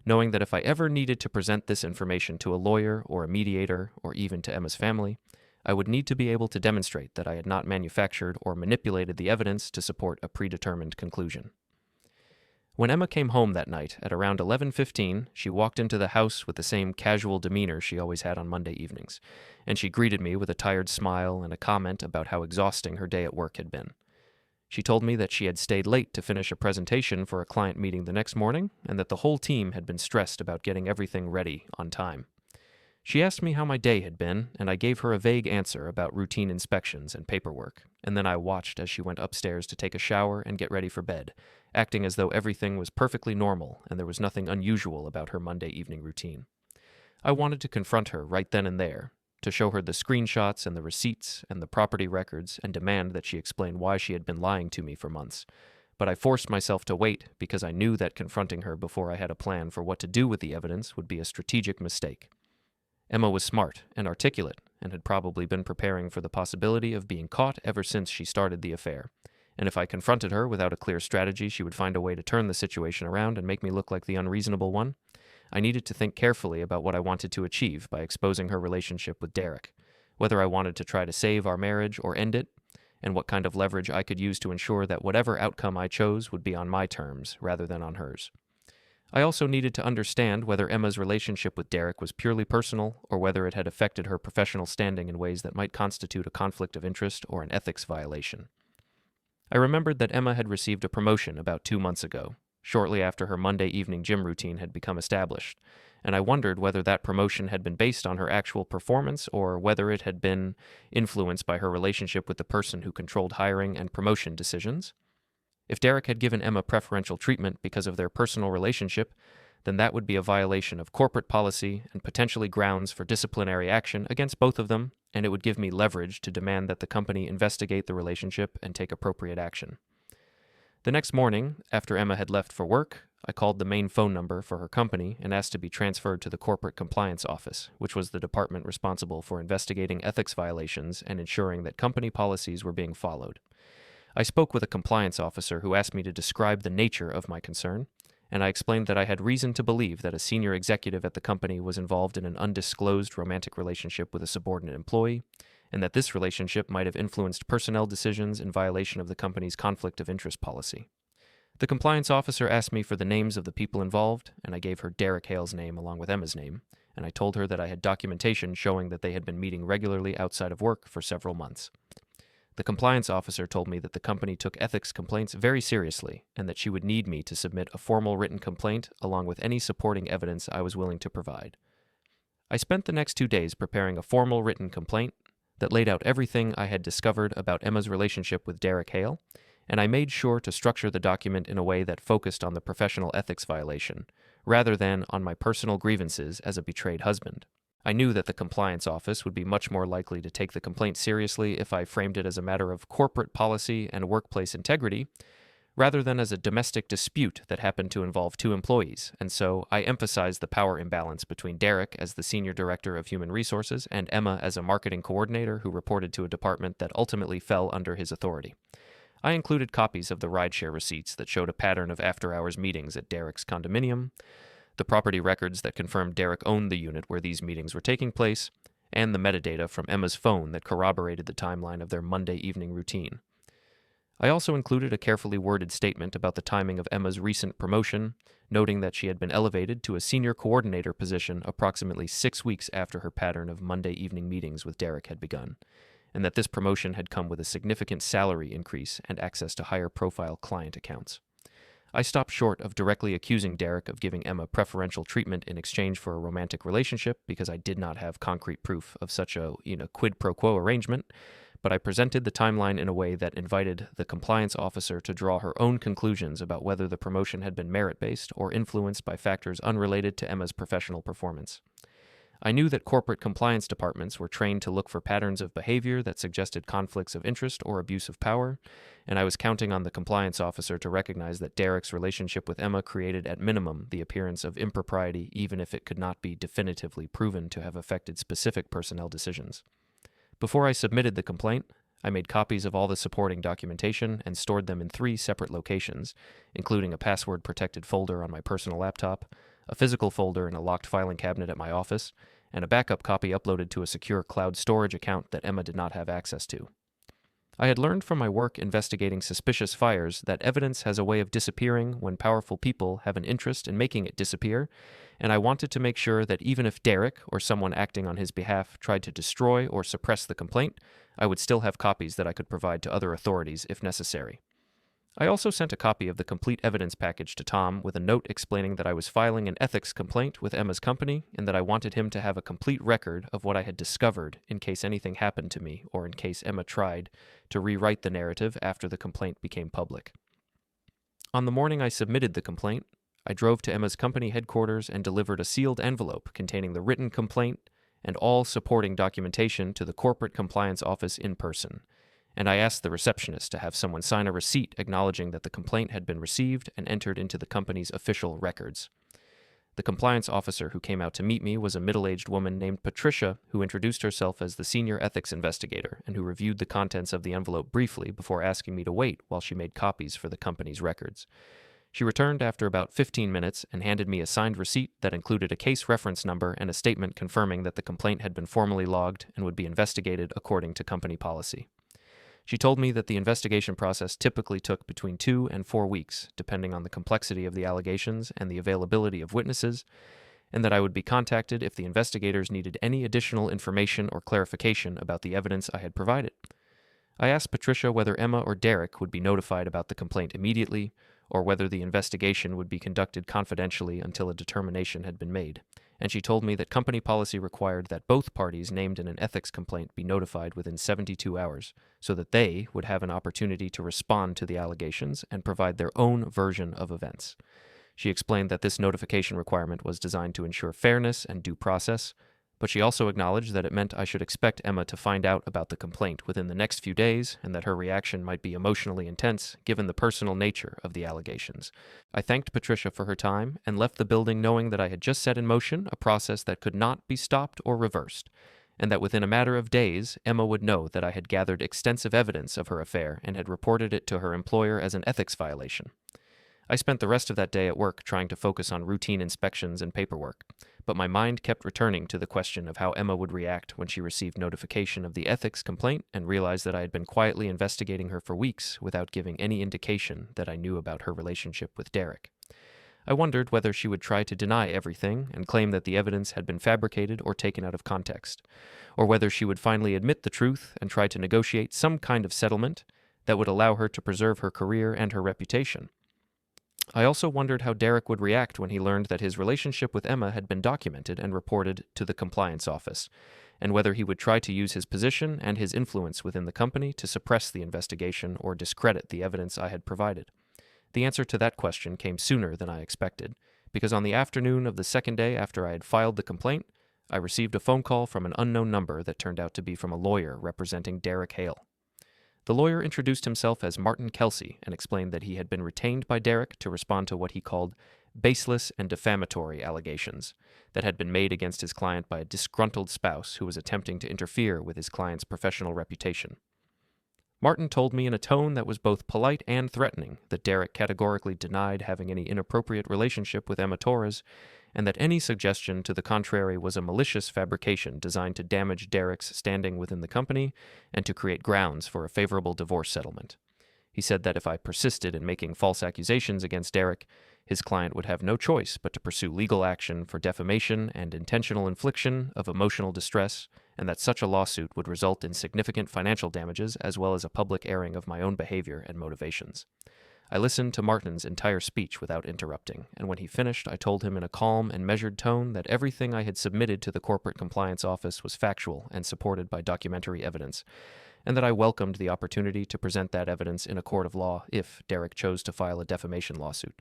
knowing that if I ever needed to present this information to a lawyer or a mediator or even to Emma's family, I would need to be able to demonstrate that I had not manufactured or manipulated the evidence to support a predetermined conclusion. When Emma came home that night at around 11:15, she walked into the house with the same casual demeanor she always had on Monday evenings, and she greeted me with a tired smile and a comment about how exhausting her day at work had been. She told me that she had stayed late to finish a presentation for a client meeting the next morning, and that the whole team had been stressed about getting everything ready on time. She asked me how my day had been, and I gave her a vague answer about routine inspections and paperwork, and then I watched as she went upstairs to take a shower and get ready for bed, acting as though everything was perfectly normal and there was nothing unusual about her Monday evening routine. I wanted to confront her right then and there, to show her the screenshots and the receipts and the property records and demand that she explain why she had been lying to me for months. But I forced myself to wait because I knew that confronting her before I had a plan for what to do with the evidence would be a strategic mistake. Emma was smart and articulate and had probably been preparing for the possibility of being caught ever since she started the affair. And if I confronted her without a clear strategy, she would find a way to turn the situation around and make me look like the unreasonable one. I needed to think carefully about what I wanted to achieve by exposing her relationship with Derek, whether I wanted to try to save our marriage or end it, and what kind of leverage I could use to ensure that whatever outcome I chose would be on my terms rather than on hers. I also needed to understand whether Emma's relationship with Derek was purely personal or whether it had affected her professional standing in ways that might constitute a conflict of interest or an ethics violation. I remembered that Emma had received a promotion about 2 months ago, shortly after her Monday evening gym routine had become established, and I wondered whether that promotion had been based on her actual performance or whether it had been influenced by her relationship with the person who controlled hiring and promotion decisions. If Derek had given Emma preferential treatment because of their personal relationship, then that would be a violation of corporate policy and potentially grounds for disciplinary action against both of them, and it would give me leverage to demand that the company investigate the relationship and take appropriate action. The next morning, after Emma had left for work, I called the main phone number for her company and asked to be transferred to the corporate compliance office, which was the department responsible for investigating ethics violations and ensuring that company policies were being followed. I spoke with a compliance officer who asked me to describe the nature of my concern, and I explained that I had reason to believe that a senior executive at the company was involved in an undisclosed romantic relationship with a subordinate employee, and that this relationship might have influenced personnel decisions in violation of the company's conflict of interest policy. The compliance officer asked me for the names of the people involved, and I gave her Derek Hale's name along with Emma's name, and I told her that I had documentation showing that they had been meeting regularly outside of work for several months. The compliance officer told me that the company took ethics complaints very seriously and that she would need me to submit a formal written complaint along with any supporting evidence I was willing to provide. I spent the next 2 days preparing a formal written complaint that laid out everything I had discovered about Emma's relationship with Derek Hale, and I made sure to structure the document in a way that focused on the professional ethics violation, rather than on my personal grievances as a betrayed husband. I knew that the compliance office would be much more likely to take the complaint seriously if I framed it as a matter of corporate policy and workplace integrity, rather than as a domestic dispute that happened to involve 2 employees, and so I emphasized the power imbalance between Derek as the Senior Director of Human Resources and Emma as a marketing coordinator who reported to a department that ultimately fell under his authority. I included copies of the rideshare receipts that showed a pattern of after-hours meetings at Derek's condominium, the property records that confirmed Derek owned the unit where these meetings were taking place, and the metadata from Emma's phone that corroborated the timeline of their Monday evening routine. I also included a carefully worded statement about the timing of Emma's recent promotion, noting that she had been elevated to a senior coordinator position approximately 6 weeks after her pattern of Monday evening meetings with Derek had begun, and that this promotion had come with a significant salary increase and access to higher-profile client accounts. I stopped short of directly accusing Derek of giving Emma preferential treatment in exchange for a romantic relationship because I did not have concrete proof of such a quid pro quo arrangement, but I presented the timeline in a way that invited the compliance officer to draw her own conclusions about whether the promotion had been merit-based or influenced by factors unrelated to Emma's professional performance. I knew that corporate compliance departments were trained to look for patterns of behavior that suggested conflicts of interest or abuse of power, and I was counting on the compliance officer to recognize that Derek's relationship with Emma created at minimum the appearance of impropriety, even if it could not be definitively proven to have affected specific personnel decisions. Before I submitted the complaint, I made copies of all the supporting documentation and stored them in 3 separate locations, including a password-protected folder on my personal laptop, a physical folder in a locked filing cabinet at my office, and a backup copy uploaded to a secure cloud storage account that Emma did not have access to. I had learned from my work investigating suspicious fires that evidence has a way of disappearing when powerful people have an interest in making it disappear, and I wanted to make sure that even if Derek or someone acting on his behalf tried to destroy or suppress the complaint, I would still have copies that I could provide to other authorities if necessary. I also sent a copy of the complete evidence package to Tom with a note explaining that I was filing an ethics complaint with Emma's company and that I wanted him to have a complete record of what I had discovered in case anything happened to me or in case Emma tried to rewrite the narrative after the complaint became public. On the morning I submitted the complaint, I drove to Emma's company headquarters and delivered a sealed envelope containing the written complaint and all supporting documentation to the corporate compliance office in person, and I asked the receptionist to have someone sign a receipt acknowledging that the complaint had been received and entered into the company's official records. The compliance officer who came out to meet me was a middle-aged woman named Patricia, who introduced herself as the senior ethics investigator and who reviewed the contents of the envelope briefly before asking me to wait while she made copies for the company's records. She returned after about 15 minutes and handed me a signed receipt that included a case reference number and a statement confirming that the complaint had been formally logged and would be investigated according to company policy. She told me that the investigation process typically took between 2 and 4 weeks, depending on the complexity of the allegations and the availability of witnesses, and that I would be contacted if the investigators needed any additional information or clarification about the evidence I had provided. I asked Patricia whether Emma or Derek would be notified about the complaint immediately, or whether the investigation would be conducted confidentially until a determination had been made, and she told me that company policy required that both parties named in an ethics complaint be notified within 72 hours, so that they would have an opportunity to respond to the allegations and provide their own version of events. She explained that this notification requirement was designed to ensure fairness and due process, but she also acknowledged that it meant I should expect Emma to find out about the complaint within the next few days and that her reaction might be emotionally intense given the personal nature of the allegations. I thanked Patricia for her time and left the building knowing that I had just set in motion a process that could not be stopped or reversed, and that within a matter of days Emma would know that I had gathered extensive evidence of her affair and had reported it to her employer as an ethics violation. I spent the rest of that day at work trying to focus on routine inspections and paperwork, but my mind kept returning to the question of how Emma would react when she received notification of the ethics complaint and realized that I had been quietly investigating her for weeks without giving any indication that I knew about her relationship with Derek. I wondered whether she would try to deny everything and claim that the evidence had been fabricated or taken out of context, or whether she would finally admit the truth and try to negotiate some kind of settlement that would allow her to preserve her career and her reputation. I also wondered how Derek would react when he learned that his relationship with Emma had been documented and reported to the compliance office, and whether he would try to use his position and his influence within the company to suppress the investigation or discredit the evidence I had provided. The answer to that question came sooner than I expected, because on the afternoon of the second day after I had filed the complaint, I received a phone call from an unknown number that turned out to be from a lawyer representing Derek Hale. The lawyer introduced himself as Martin Kelsey and explained that he had been retained by Derek to respond to what he called baseless and defamatory allegations that had been made against his client by a disgruntled spouse who was attempting to interfere with his client's professional reputation. Martin told me in a tone that was both polite and threatening that Derek categorically denied having any inappropriate relationship with Emma Torres, and that any suggestion to the contrary was a malicious fabrication designed to damage Derek's standing within the company and to create grounds for a favorable divorce settlement. He said that if I persisted in making false accusations against Derek, his client would have no choice but to pursue legal action for defamation and intentional infliction of emotional distress, and that such a lawsuit would result in significant financial damages as well as a public airing of my own behavior and motivations. I listened to Martin's entire speech without interrupting, and when he finished, I told him in a calm and measured tone that everything I had submitted to the corporate compliance office was factual and supported by documentary evidence, and that I welcomed the opportunity to present that evidence in a court of law if Derek chose to file a defamation lawsuit.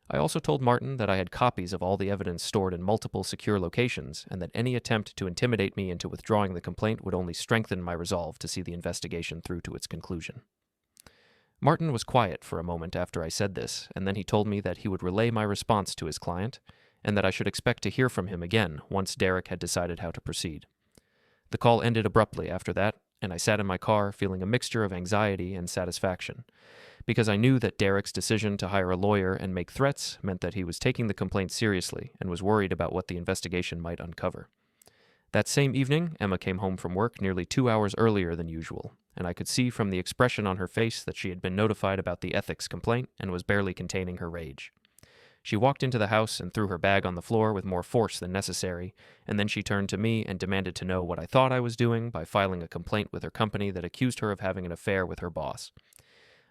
I also told Martin that I had copies of all the evidence stored in multiple secure locations, and that any attempt to intimidate me into withdrawing the complaint would only strengthen my resolve to see the investigation through to its conclusion. Martin was quiet for a moment after I said this, and then he told me that he would relay my response to his client, and that I should expect to hear from him again once Derek had decided how to proceed. The call ended abruptly after that, and I sat in my car feeling a mixture of anxiety and satisfaction, because I knew that Derek's decision to hire a lawyer and make threats meant that he was taking the complaint seriously and was worried about what the investigation might uncover. That same evening, Emma came home from work nearly 2 hours earlier than usual, and I could see from the expression on her face that she had been notified about the ethics complaint and was barely containing her rage. She walked into the house and threw her bag on the floor with more force than necessary, and then she turned to me and demanded to know what I thought I was doing by filing a complaint with her company that accused her of having an affair with her boss.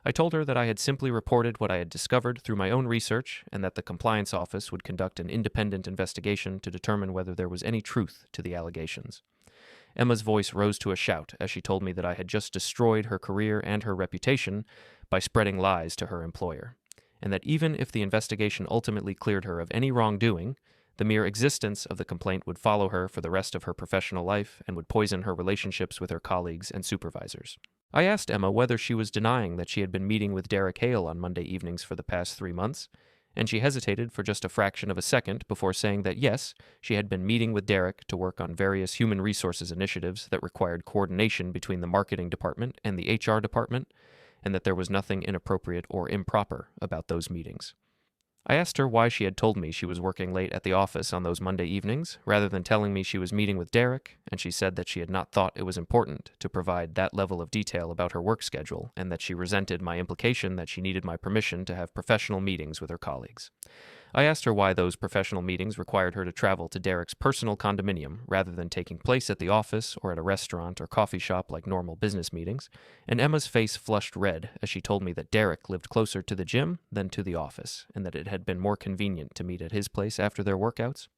I told her that I had simply reported what I had discovered through my own research and that the compliance office would conduct an independent investigation to determine whether there was any truth to the allegations. Emma's voice rose to a shout as she told me that I had just destroyed her career and her reputation by spreading lies to her employer, and that even if the investigation ultimately cleared her of any wrongdoing, the mere existence of the complaint would follow her for the rest of her professional life and would poison her relationships with her colleagues and supervisors. I asked Emma whether she was denying that she had been meeting with Derek Hale on Monday evenings for the past 3 months, and she hesitated for just a fraction of a second before saying that yes, she had been meeting with Derek to work on various human resources initiatives that required coordination between the marketing department and the HR department, and that there was nothing inappropriate or improper about those meetings. I asked her why she had told me she was working late at the office on those Monday evenings, rather than telling me she was meeting with Derek, and she said that she had not thought it was important to provide that level of detail about her work schedule, and that she resented my implication that she needed my permission to have professional meetings with her colleagues. I asked her why those professional meetings required her to travel to Derek's personal condominium rather than taking place at the office or at a restaurant or coffee shop like normal business meetings, and Emma's face flushed red as she told me that Derek lived closer to the gym than to the office, and that it had been more convenient to meet at his place after their workouts.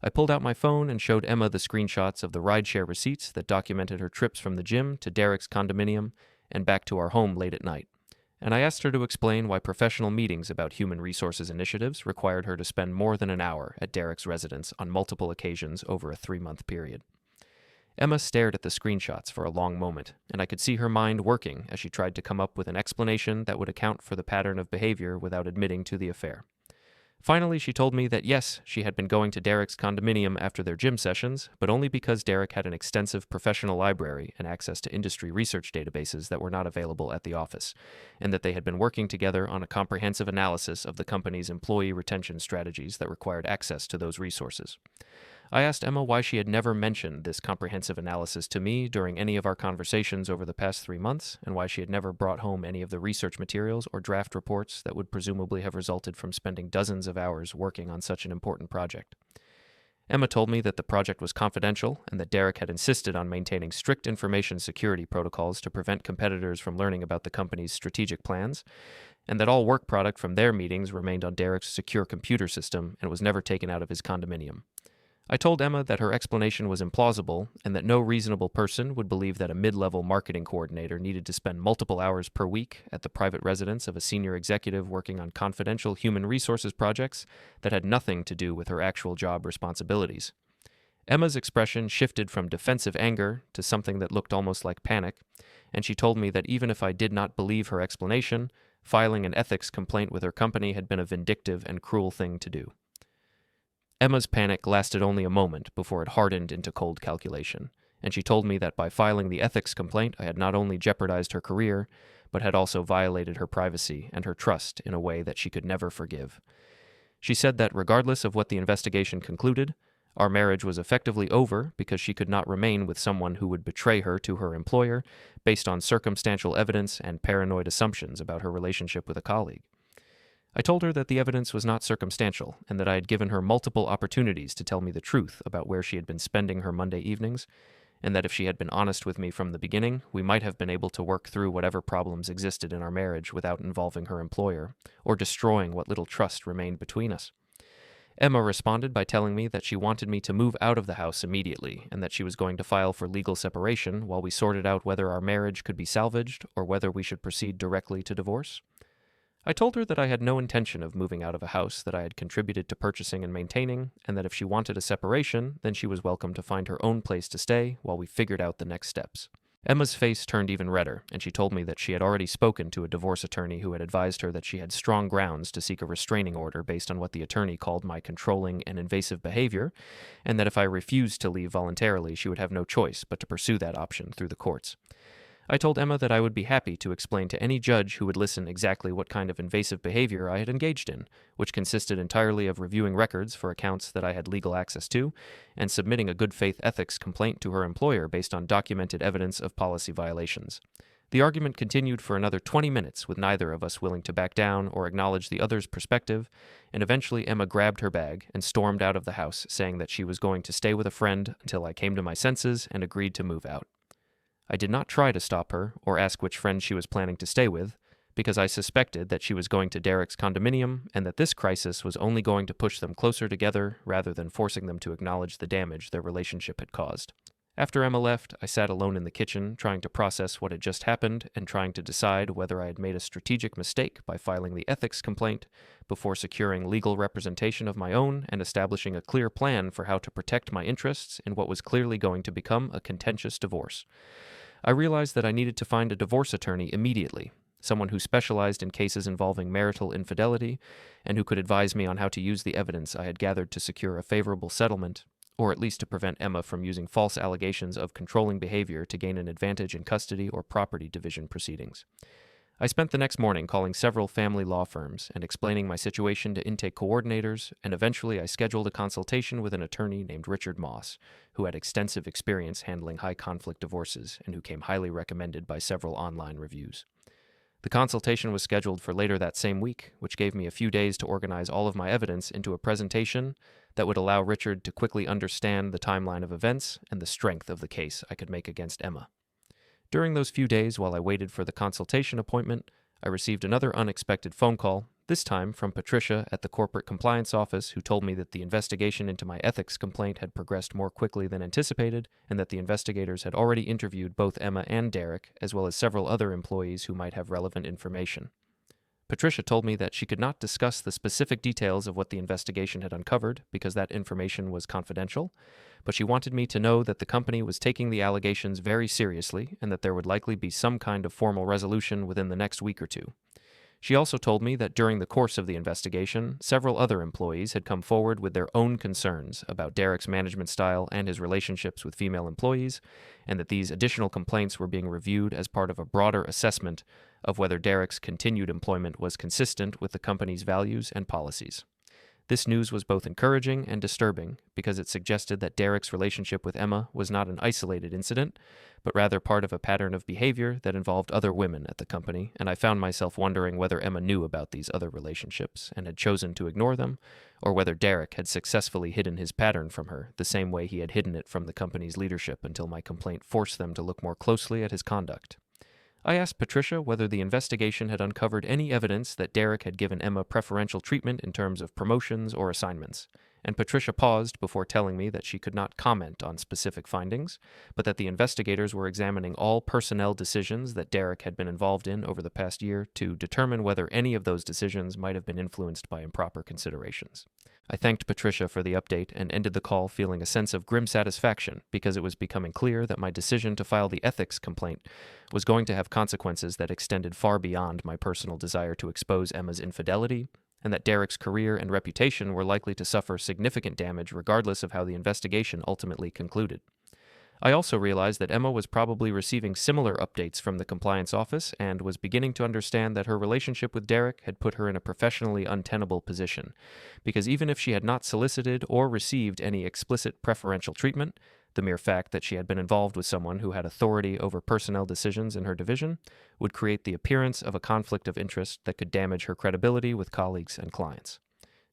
I pulled out my phone and showed Emma the screenshots of the rideshare receipts that documented her trips from the gym to Derek's condominium and back to our home late at night, and I asked her to explain why professional meetings about human resources initiatives required her to spend more than an hour at Derek's residence on multiple occasions over a 3-month period. Emma stared at the screenshots for a long moment, and I could see her mind working as she tried to come up with an explanation that would account for the pattern of behavior without admitting to the affair. Finally, she told me that yes, she had been going to Derek's condominium after their gym sessions, but only because Derek had an extensive professional library and access to industry research databases that were not available at the office, and that they had been working together on a comprehensive analysis of the company's employee retention strategies that required access to those resources. I asked Emma why she had never mentioned this comprehensive analysis to me during any of our conversations over the past 3 months, and why she had never brought home any of the research materials or draft reports that would presumably have resulted from spending dozens of hours working on such an important project. Emma told me that the project was confidential and that Derek had insisted on maintaining strict information security protocols to prevent competitors from learning about the company's strategic plans, and that all work product from their meetings remained on Derek's secure computer system and was never taken out of his condominium. I told Emma that her explanation was implausible and that no reasonable person would believe that a mid-level marketing coordinator needed to spend multiple hours per week at the private residence of a senior executive working on confidential human resources projects that had nothing to do with her actual job responsibilities. Emma's expression shifted from defensive anger to something that looked almost like panic, and she told me that even if I did not believe her explanation, filing an ethics complaint with her company had been a vindictive and cruel thing to do. Emma's panic lasted only a moment before it hardened into cold calculation, and she told me that by filing the ethics complaint I had not only jeopardized her career, but had also violated her privacy and her trust in a way that she could never forgive. She said that regardless of what the investigation concluded, our marriage was effectively over because she could not remain with someone who would betray her to her employer based on circumstantial evidence and paranoid assumptions about her relationship with a colleague. I told her that the evidence was not circumstantial and that I had given her multiple opportunities to tell me the truth about where she had been spending her Monday evenings, and that if she had been honest with me from the beginning, we might have been able to work through whatever problems existed in our marriage without involving her employer or destroying what little trust remained between us. Emma responded by telling me that she wanted me to move out of the house immediately and that she was going to file for legal separation while we sorted out whether our marriage could be salvaged or whether we should proceed directly to divorce. I told her that I had no intention of moving out of a house that I had contributed to purchasing and maintaining, and that if she wanted a separation, then she was welcome to find her own place to stay while we figured out the next steps. Emma's face turned even redder, and she told me that she had already spoken to a divorce attorney who had advised her that she had strong grounds to seek a restraining order based on what the attorney called my controlling and invasive behavior, and that if I refused to leave voluntarily, she would have no choice but to pursue that option through the courts. I told Emma that I would be happy to explain to any judge who would listen exactly what kind of invasive behavior I had engaged in, which consisted entirely of reviewing records for accounts that I had legal access to, and submitting a good faith ethics complaint to her employer based on documented evidence of policy violations. The argument continued for another 20 minutes with neither of us willing to back down or acknowledge the other's perspective, and eventually Emma grabbed her bag and stormed out of the house, saying that she was going to stay with a friend until I came to my senses and agreed to move out. I did not try to stop her or ask which friend she was planning to stay with, because I suspected that she was going to Derek's condominium and that this crisis was only going to push them closer together rather than forcing them to acknowledge the damage their relationship had caused. After Emma left, I sat alone in the kitchen trying to process what had just happened and trying to decide whether I had made a strategic mistake by filing the ethics complaint before securing legal representation of my own and establishing a clear plan for how to protect my interests in what was clearly going to become a contentious divorce. I realized that I needed to find a divorce attorney immediately, someone who specialized in cases involving marital infidelity and who could advise me on how to use the evidence I had gathered to secure a favorable settlement, or at least to prevent Emma from using false allegations of controlling behavior to gain an advantage in custody or property division proceedings. I spent the next morning calling several family law firms and explaining my situation to intake coordinators, and eventually I scheduled a consultation with an attorney named Richard Moss, who had extensive experience handling high-conflict divorces and who came highly recommended by several online reviews. The consultation was scheduled for later that same week, which gave me a few days to organize all of my evidence into a presentation that would allow Richard to quickly understand the timeline of events and the strength of the case I could make against Emma. During those few days while I waited for the consultation appointment, I received another unexpected phone call, this time from Patricia at the corporate compliance office, who told me that the investigation into my ethics complaint had progressed more quickly than anticipated, and that the investigators had already interviewed both Emma and Derek, as well as several other employees who might have relevant information. Patricia told me that she could not discuss the specific details of what the investigation had uncovered because that information was confidential, but she wanted me to know that the company was taking the allegations very seriously and that there would likely be some kind of formal resolution within the next week or two. She also told me that during the course of the investigation, several other employees had come forward with their own concerns about Derek's management style and his relationships with female employees, and that these additional complaints were being reviewed as part of a broader assessment of whether Derek's continued employment was consistent with the company's values and policies. This news was both encouraging and disturbing because it suggested that Derek's relationship with Emma was not an isolated incident, but rather part of a pattern of behavior that involved other women at the company, and I found myself wondering whether Emma knew about these other relationships and had chosen to ignore them, or whether Derek had successfully hidden his pattern from her, the same way he had hidden it from the company's leadership until my complaint forced them to look more closely at his conduct. I asked Patricia whether the investigation had uncovered any evidence that Derek had given Emma preferential treatment in terms of promotions or assignments, and Patricia paused before telling me that she could not comment on specific findings, but that the investigators were examining all personnel decisions that Derek had been involved in over the past year to determine whether any of those decisions might have been influenced by improper considerations. I thanked Patricia for the update and ended the call feeling a sense of grim satisfaction because it was becoming clear that my decision to file the ethics complaint was going to have consequences that extended far beyond my personal desire to expose Emma's infidelity, and that Derek's career and reputation were likely to suffer significant damage regardless of how the investigation ultimately concluded. I also realized that Emma was probably receiving similar updates from the compliance office and was beginning to understand that her relationship with Derek had put her in a professionally untenable position, because even if she had not solicited or received any explicit preferential treatment, the mere fact that she had been involved with someone who had authority over personnel decisions in her division would create the appearance of a conflict of interest that could damage her credibility with colleagues and clients.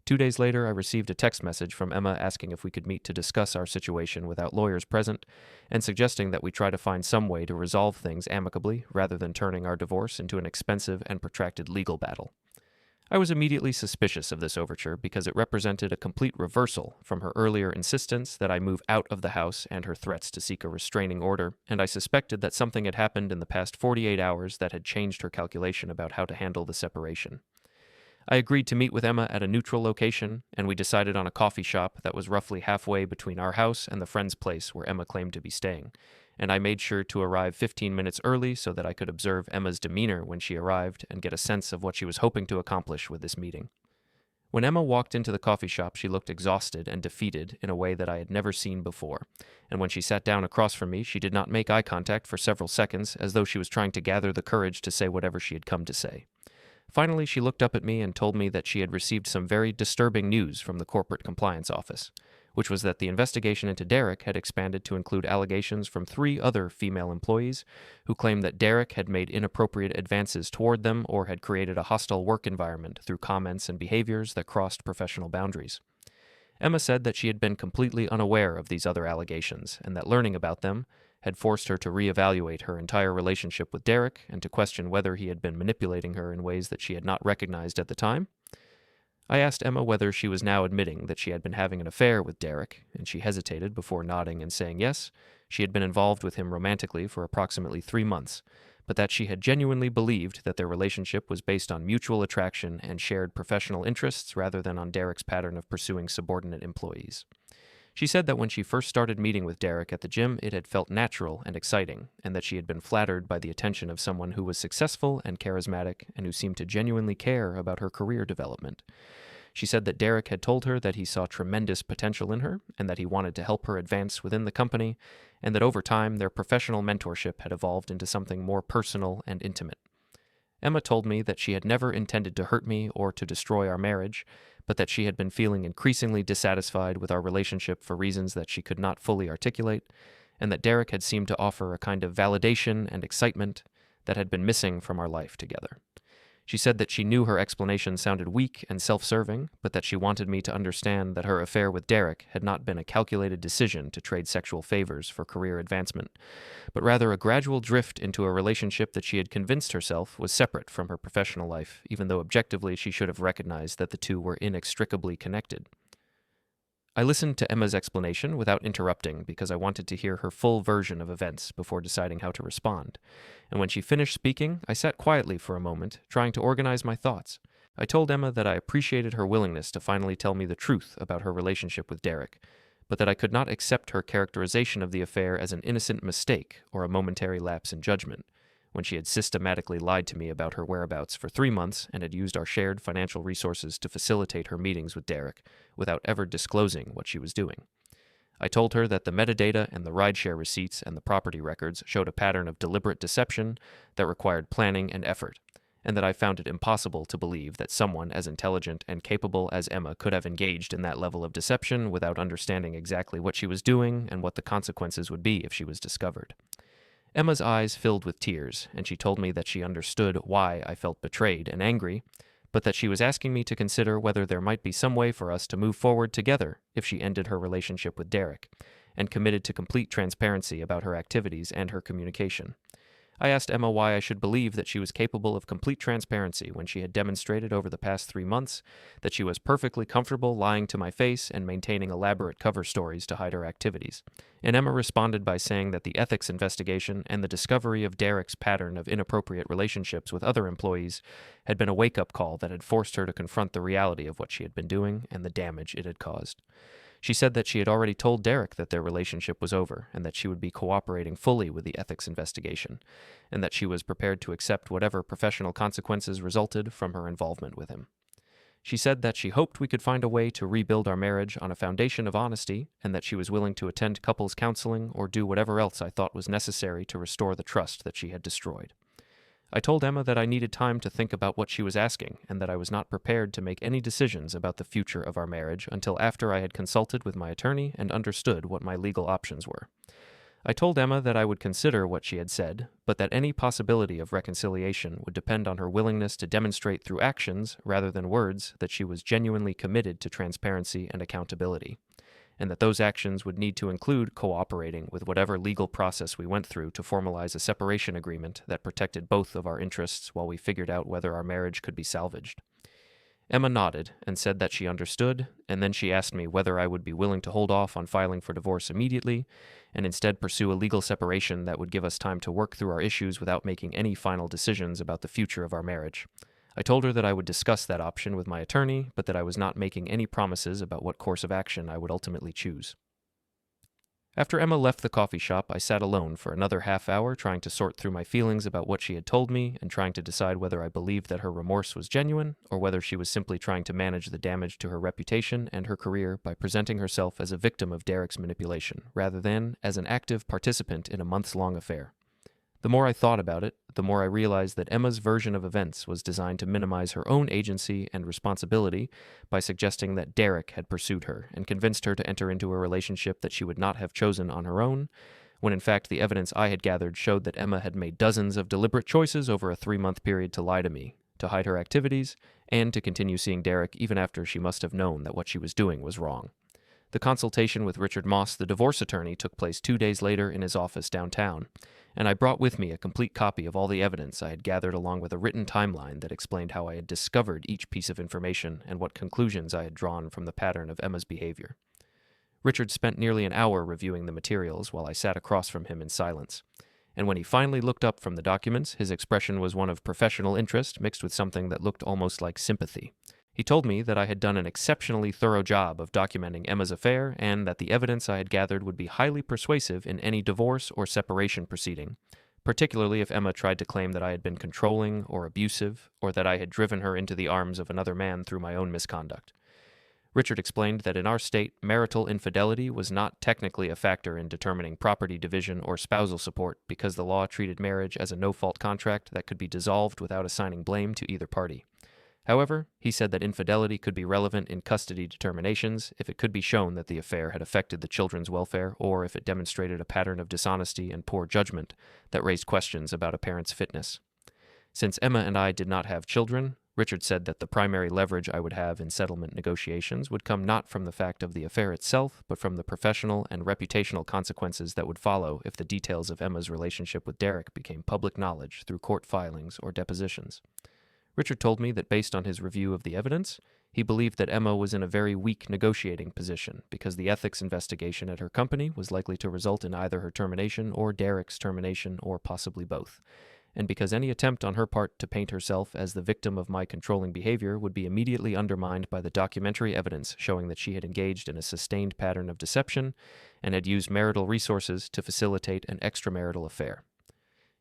2 days later, I received a text message from Emma asking if we could meet to discuss our situation without lawyers present, and suggesting that we try to find some way to resolve things amicably rather than turning our divorce into an expensive and protracted legal battle. I was immediately suspicious of this overture because it represented a complete reversal from her earlier insistence that I move out of the house and her threats to seek a restraining order, and I suspected that something had happened in the past 48 hours that had changed her calculation about how to handle the separation. I agreed to meet with Emma at a neutral location, and we decided on a coffee shop that was roughly halfway between our house and the friend's place where Emma claimed to be staying, and I made sure to arrive 15 minutes early so that I could observe Emma's demeanor when she arrived and get a sense of what she was hoping to accomplish with this meeting. When Emma walked into the coffee shop, she looked exhausted and defeated in a way that I had never seen before, and when she sat down across from me, she did not make eye contact for several seconds, as though she was trying to gather the courage to say whatever she had come to say. Finally, she looked up at me and told me that she had received some very disturbing news from the corporate compliance office, which was that the investigation into Derek had expanded to include allegations from 3 other female employees who claimed that Derek had made inappropriate advances toward them or had created a hostile work environment through comments and behaviors that crossed professional boundaries. Emma said that she had been completely unaware of these other allegations and that learning about them had forced her to reevaluate her entire relationship with Derek and to question whether he had been manipulating her in ways that she had not recognized at the time. I asked Emma whether she was now admitting that she had been having an affair with Derek, and she hesitated before nodding and saying yes, she had been involved with him romantically for approximately 3 months, but that she had genuinely believed that their relationship was based on mutual attraction and shared professional interests rather than on Derek's pattern of pursuing subordinate employees. She said that when she first started meeting with Derek at the gym, it had felt natural and exciting, and that she had been flattered by the attention of someone who was successful and charismatic and who seemed to genuinely care about her career development. She said that Derek had told her that he saw tremendous potential in her and that he wanted to help her advance within the company, and that over time their professional mentorship had evolved into something more personal and intimate. Emma told me that she had never intended to hurt me or to destroy our marriage, but that she had been feeling increasingly dissatisfied with our relationship for reasons that she could not fully articulate, and that Derek had seemed to offer a kind of validation and excitement that had been missing from our life together. She said that she knew her explanation sounded weak and self-serving, but that she wanted me to understand that her affair with Derek had not been a calculated decision to trade sexual favors for career advancement, but rather a gradual drift into a relationship that she had convinced herself was separate from her professional life, even though objectively she should have recognized that the two were inextricably connected. I listened to Emma's explanation without interrupting because I wanted to hear her full version of events before deciding how to respond, and when she finished speaking, I sat quietly for a moment, trying to organize my thoughts. I told Emma that I appreciated her willingness to finally tell me the truth about her relationship with Derek, but that I could not accept her characterization of the affair as an innocent mistake or a momentary lapse in judgment, when she had systematically lied to me about her whereabouts for 3 months and had used our shared financial resources to facilitate her meetings with Derek without ever disclosing what she was doing. I told her that the metadata and the rideshare receipts and the property records showed a pattern of deliberate deception that required planning and effort, and that I found it impossible to believe that someone as intelligent and capable as Emma could have engaged in that level of deception without understanding exactly what she was doing and what the consequences would be if she was discovered. Emma's eyes filled with tears, and she told me that she understood why I felt betrayed and angry, but that she was asking me to consider whether there might be some way for us to move forward together if she ended her relationship with Derek, and committed to complete transparency about her activities and her communication. I asked Emma why I should believe that she was capable of complete transparency when she had demonstrated over the past 3 months that she was perfectly comfortable lying to my face and maintaining elaborate cover stories to hide her activities. And Emma responded by saying that the ethics investigation and the discovery of Derek's pattern of inappropriate relationships with other employees had been a wake-up call that had forced her to confront the reality of what she had been doing and the damage it had caused. She said that she had already told Derek that their relationship was over and that she would be cooperating fully with the ethics investigation, and that she was prepared to accept whatever professional consequences resulted from her involvement with him. She said that she hoped we could find a way to rebuild our marriage on a foundation of honesty, and that she was willing to attend couples counseling or do whatever else I thought was necessary to restore the trust that she had destroyed. I told Emma that I needed time to think about what she was asking, and that I was not prepared to make any decisions about the future of our marriage until after I had consulted with my attorney and understood what my legal options were. I told Emma that I would consider what she had said, but that any possibility of reconciliation would depend on her willingness to demonstrate through actions, rather than words, that she was genuinely committed to transparency and accountability, and that those actions would need to include cooperating with whatever legal process we went through to formalize a separation agreement that protected both of our interests while we figured out whether our marriage could be salvaged. Emma nodded and said that she understood, and then she asked me whether I would be willing to hold off on filing for divorce immediately and instead pursue a legal separation that would give us time to work through our issues without making any final decisions about the future of our marriage. I told her that I would discuss that option with my attorney, but that I was not making any promises about what course of action I would ultimately choose. After Emma left the coffee shop, I sat alone for another half hour trying to sort through my feelings about what she had told me and trying to decide whether I believed that her remorse was genuine or whether she was simply trying to manage the damage to her reputation and her career by presenting herself as a victim of Derek's manipulation rather than as an active participant in a months-long affair. The more I thought about it, the more I realized that Emma's version of events was designed to minimize her own agency and responsibility by suggesting that Derek had pursued her and convinced her to enter into a relationship that she would not have chosen on her own, when in fact the evidence I had gathered showed that Emma had made dozens of deliberate choices over a 3-month period to lie to me, to hide her activities, and to continue seeing Derek even after she must have known that what she was doing was wrong. The consultation with Richard Moss, the divorce attorney, took place 2 days later in his office downtown, and I brought with me a complete copy of all the evidence I had gathered along with a written timeline that explained how I had discovered each piece of information and what conclusions I had drawn from the pattern of Emma's behavior. Richard spent nearly an hour reviewing the materials while I sat across from him in silence, and when he finally looked up from the documents, his expression was one of professional interest mixed with something that looked almost like sympathy. He told me that I had done an exceptionally thorough job of documenting Emma's affair and that the evidence I had gathered would be highly persuasive in any divorce or separation proceeding, particularly if Emma tried to claim that I had been controlling or abusive or that I had driven her into the arms of another man through my own misconduct. Richard explained that in our state, marital infidelity was not technically a factor in determining property division or spousal support because the law treated marriage as a no-fault contract that could be dissolved without assigning blame to either party. However, he said that infidelity could be relevant in custody determinations if it could be shown that the affair had affected the children's welfare or if it demonstrated a pattern of dishonesty and poor judgment that raised questions about a parent's fitness. Since Emma and I did not have children, Richard said that the primary leverage I would have in settlement negotiations would come not from the fact of the affair itself, but from the professional and reputational consequences that would follow if the details of Emma's relationship with Derek became public knowledge through court filings or depositions. Richard told me that based on his review of the evidence, he believed that Emma was in a very weak negotiating position because the ethics investigation at her company was likely to result in either her termination or Derek's termination or possibly both, and because any attempt on her part to paint herself as the victim of my controlling behavior would be immediately undermined by the documentary evidence showing that she had engaged in a sustained pattern of deception and had used marital resources to facilitate an extramarital affair.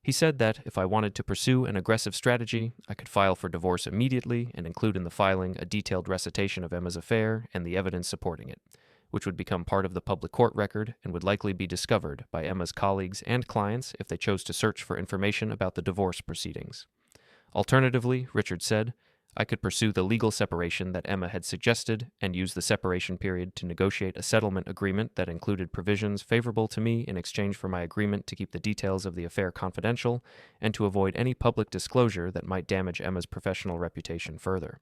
He said that if I wanted to pursue an aggressive strategy, I could file for divorce immediately and include in the filing a detailed recitation of Emma's affair and the evidence supporting it, which would become part of the public court record and would likely be discovered by Emma's colleagues and clients if they chose to search for information about the divorce proceedings. Alternatively, Richard said, I could pursue the legal separation that Emma had suggested and use the separation period to negotiate a settlement agreement that included provisions favorable to me in exchange for my agreement to keep the details of the affair confidential and to avoid any public disclosure that might damage Emma's professional reputation further.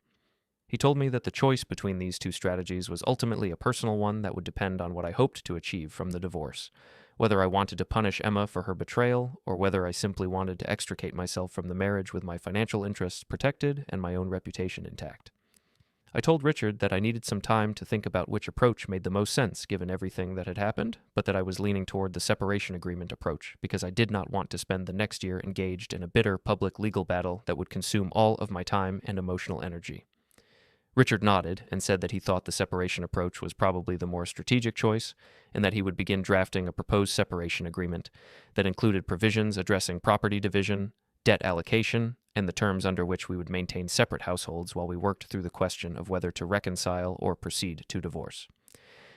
He told me that the choice between these two strategies was ultimately a personal one that would depend on what I hoped to achieve from the divorce, whether I wanted to punish Emma for her betrayal or whether I simply wanted to extricate myself from the marriage with my financial interests protected and my own reputation intact. I told Richard that I needed some time to think about which approach made the most sense given everything that had happened, but that I was leaning toward the separation agreement approach because I did not want to spend the next year engaged in a bitter public legal battle that would consume all of my time and emotional energy. Richard nodded and said that he thought the separation approach was probably the more strategic choice and that he would begin drafting a proposed separation agreement that included provisions addressing property division, debt allocation, and the terms under which we would maintain separate households while we worked through the question of whether to reconcile or proceed to divorce.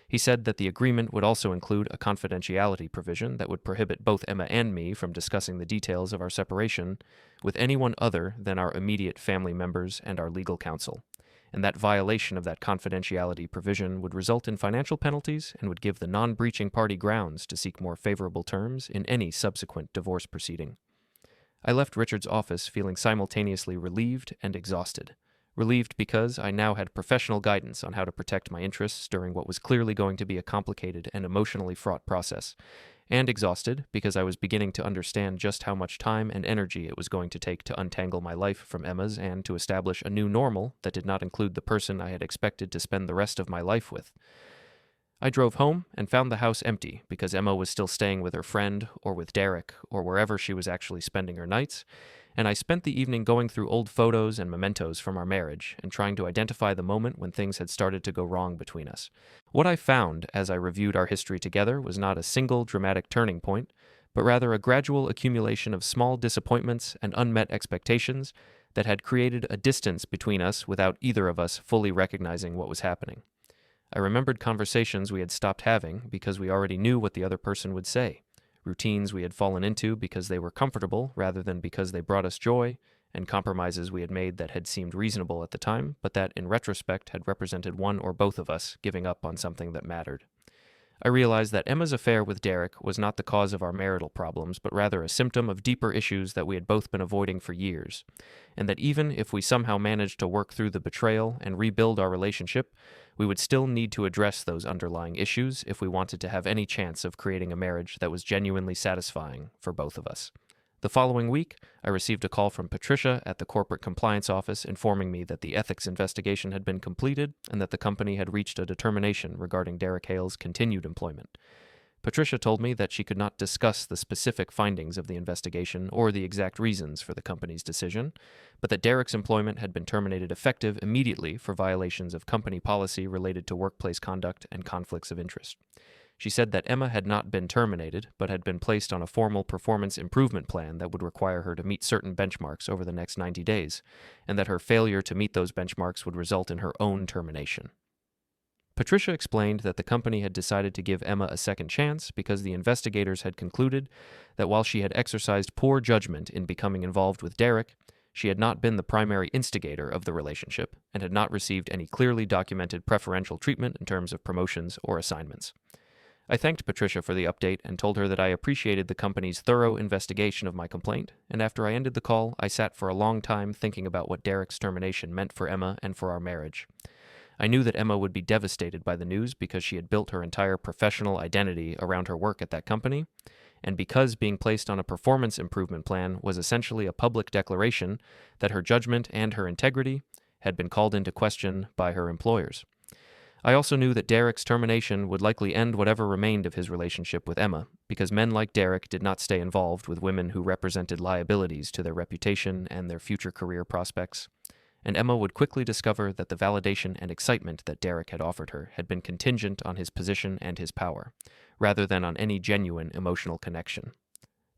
He said that the agreement would also include a confidentiality provision that would prohibit both Emma and me from discussing the details of our separation with anyone other than our immediate family members and our legal counsel, and that violation of that confidentiality provision would result in financial penalties and would give the non-breaching party grounds to seek more favorable terms in any subsequent divorce proceeding. I left Richard's office feeling simultaneously relieved and exhausted. Relieved because I now had professional guidance on how to protect my interests during what was clearly going to be a complicated and emotionally fraught process, and exhausted because I was beginning to understand just how much time and energy it was going to take to untangle my life from Emma's and to establish a new normal that did not include the person I had expected to spend the rest of my life with. I drove home and found the house empty because Emma was still staying with her friend or with Derek or wherever she was actually spending her nights, and I spent the evening going through old photos and mementos from our marriage and trying to identify the moment when things had started to go wrong between us. What I found as I reviewed our history together was not a single dramatic turning point, but rather a gradual accumulation of small disappointments and unmet expectations that had created a distance between us without either of us fully recognizing what was happening. I remembered conversations we had stopped having because we already knew what the other person would say, routines we had fallen into because they were comfortable rather than because they brought us joy, and compromises we had made that had seemed reasonable at the time, but that in retrospect had represented one or both of us giving up on something that mattered. I realized that Emma's affair with Derek was not the cause of our marital problems, but rather a symptom of deeper issues that we had both been avoiding for years, and that even if we somehow managed to work through the betrayal and rebuild our relationship, we would still need to address those underlying issues if we wanted to have any chance of creating a marriage that was genuinely satisfying for both of us. The following week, I received a call from Patricia at the corporate compliance office informing me that the ethics investigation had been completed and that the company had reached a determination regarding Derek Hale's continued employment. Patricia told me that she could not discuss the specific findings of the investigation or the exact reasons for the company's decision, but that Derek's employment had been terminated effective immediately for violations of company policy related to workplace conduct and conflicts of interest. She said that Emma had not been terminated, but had been placed on a formal performance improvement plan that would require her to meet certain benchmarks over the next 90 days, and that her failure to meet those benchmarks would result in her own termination. Patricia explained that the company had decided to give Emma a second chance because the investigators had concluded that while she had exercised poor judgment in becoming involved with Derek, she had not been the primary instigator of the relationship and had not received any clearly documented preferential treatment in terms of promotions or assignments. I thanked Patricia for the update and told her that I appreciated the company's thorough investigation of my complaint, and after I ended the call, I sat for a long time thinking about what Derek's termination meant for Emma and for our marriage. I knew that Emma would be devastated by the news because she had built her entire professional identity around her work at that company, and because being placed on a performance improvement plan was essentially a public declaration that her judgment and her integrity had been called into question by her employers. I also knew that Derek's termination would likely end whatever remained of his relationship with Emma, because men like Derek did not stay involved with women who represented liabilities to their reputation and their future career prospects, and Emma would quickly discover that the validation and excitement that Derek had offered her had been contingent on his position and his power, rather than on any genuine emotional connection.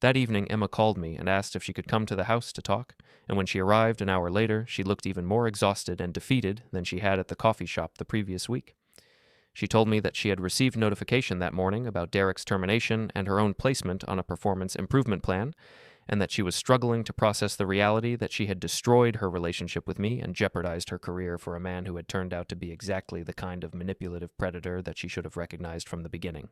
That evening, Emma called me and asked if she could come to the house to talk, and when she arrived an hour later, she looked even more exhausted and defeated than she had at the coffee shop the previous week. She told me that she had received notification that morning about Derek's termination and her own placement on a performance improvement plan, and that she was struggling to process the reality that she had destroyed her relationship with me and jeopardized her career for a man who had turned out to be exactly the kind of manipulative predator that she should have recognized from the beginning.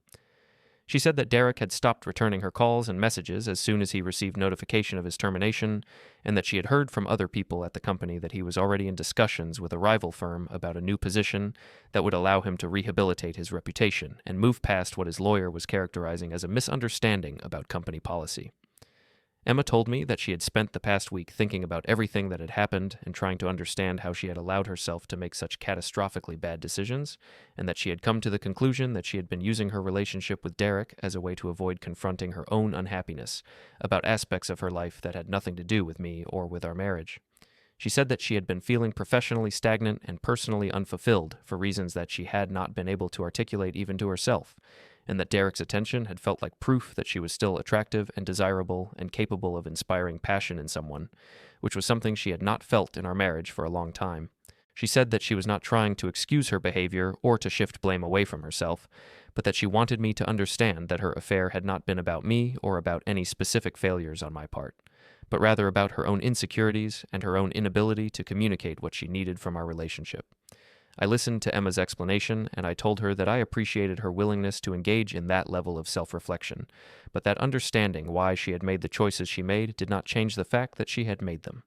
She said that Derek had stopped returning her calls and messages as soon as he received notification of his termination, and that she had heard from other people at the company that he was already in discussions with a rival firm about a new position that would allow him to rehabilitate his reputation and move past what his lawyer was characterizing as a misunderstanding about company policy. Emma told me that she had spent the past week thinking about everything that had happened and trying to understand how she had allowed herself to make such catastrophically bad decisions, and that she had come to the conclusion that she had been using her relationship with Derek as a way to avoid confronting her own unhappiness about aspects of her life that had nothing to do with me or with our marriage. She said that she had been feeling professionally stagnant and personally unfulfilled for reasons that she had not been able to articulate even to herself, and that Derek's attention had felt like proof that she was still attractive and desirable and capable of inspiring passion in someone, which was something she had not felt in our marriage for a long time. She said that she was not trying to excuse her behavior or to shift blame away from herself, but that she wanted me to understand that her affair had not been about me or about any specific failures on my part, but rather about her own insecurities and her own inability to communicate what she needed from our relationship. I listened to Emma's explanation, and I told her that I appreciated her willingness to engage in that level of self-reflection, but that understanding why she had made the choices she made did not change the fact that she had made them.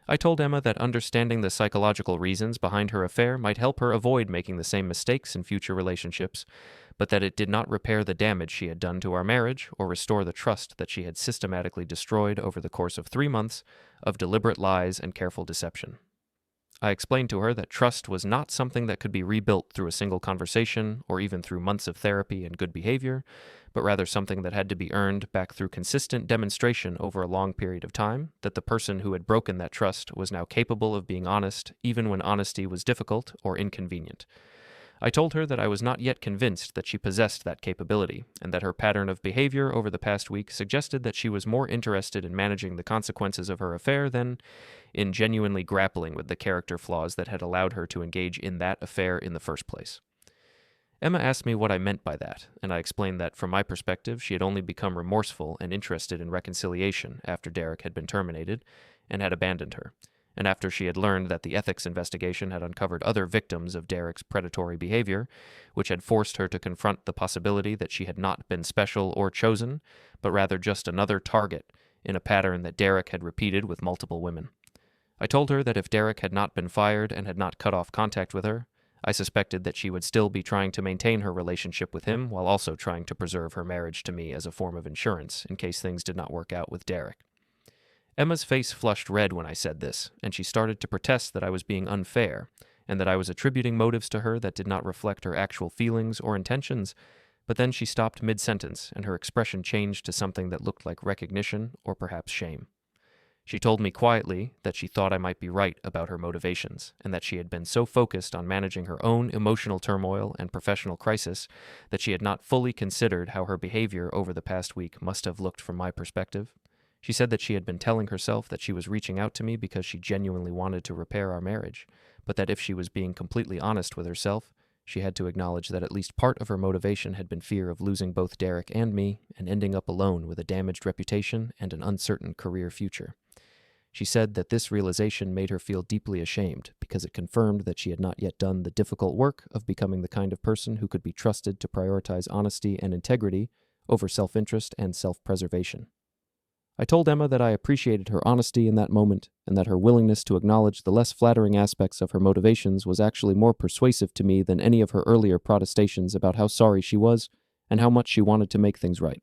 I told Emma that understanding the psychological reasons behind her affair might help her avoid making the same mistakes in future relationships, but that it did not repair the damage she had done to our marriage or restore the trust that she had systematically destroyed over the course of 3 months of deliberate lies and careful deception. I explained to her that trust was not something that could be rebuilt through a single conversation or even through months of therapy and good behavior, but rather something that had to be earned back through consistent demonstration over a long period of time that the person who had broken that trust was now capable of being honest, even when honesty was difficult or inconvenient. I told her that I was not yet convinced that she possessed that capability, and that her pattern of behavior over the past week suggested that she was more interested in managing the consequences of her affair than in genuinely grappling with the character flaws that had allowed her to engage in that affair in the first place. Emma asked me what I meant by that, and I explained that, from my perspective, she had only become remorseful and interested in reconciliation after Derek had been terminated and had abandoned her, and after she had learned that the ethics investigation had uncovered other victims of Derek's predatory behavior, which had forced her to confront the possibility that she had not been special or chosen, but rather just another target in a pattern that Derek had repeated with multiple women. I told her that if Derek had not been fired and had not cut off contact with her, I suspected that she would still be trying to maintain her relationship with him while also trying to preserve her marriage to me as a form of insurance in case things did not work out with Derek. Emma's face flushed red when I said this, and she started to protest that I was being unfair, and that I was attributing motives to her that did not reflect her actual feelings or intentions, but then she stopped mid-sentence, and her expression changed to something that looked like recognition or perhaps shame. She told me quietly that she thought I might be right about her motivations, and that she had been so focused on managing her own emotional turmoil and professional crisis that she had not fully considered how her behavior over the past week must have looked from my perspective. She said that she had been telling herself that she was reaching out to me because she genuinely wanted to repair our marriage, but that if she was being completely honest with herself, she had to acknowledge that at least part of her motivation had been fear of losing both Derek and me and ending up alone with a damaged reputation and an uncertain career future. She said that this realization made her feel deeply ashamed because it confirmed that she had not yet done the difficult work of becoming the kind of person who could be trusted to prioritize honesty and integrity over self-interest and self-preservation. I told Emma that I appreciated her honesty in that moment, and that her willingness to acknowledge the less flattering aspects of her motivations was actually more persuasive to me than any of her earlier protestations about how sorry she was and how much she wanted to make things right.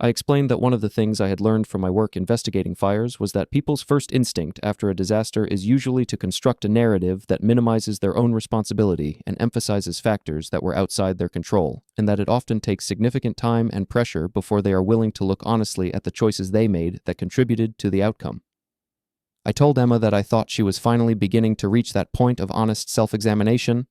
I explained that one of the things I had learned from my work investigating fires was that people's first instinct after a disaster is usually to construct a narrative that minimizes their own responsibility and emphasizes factors that were outside their control, and that it often takes significant time and pressure before they are willing to look honestly at the choices they made that contributed to the outcome. I told Emma that I thought she was finally beginning to reach that point of honest self-examination,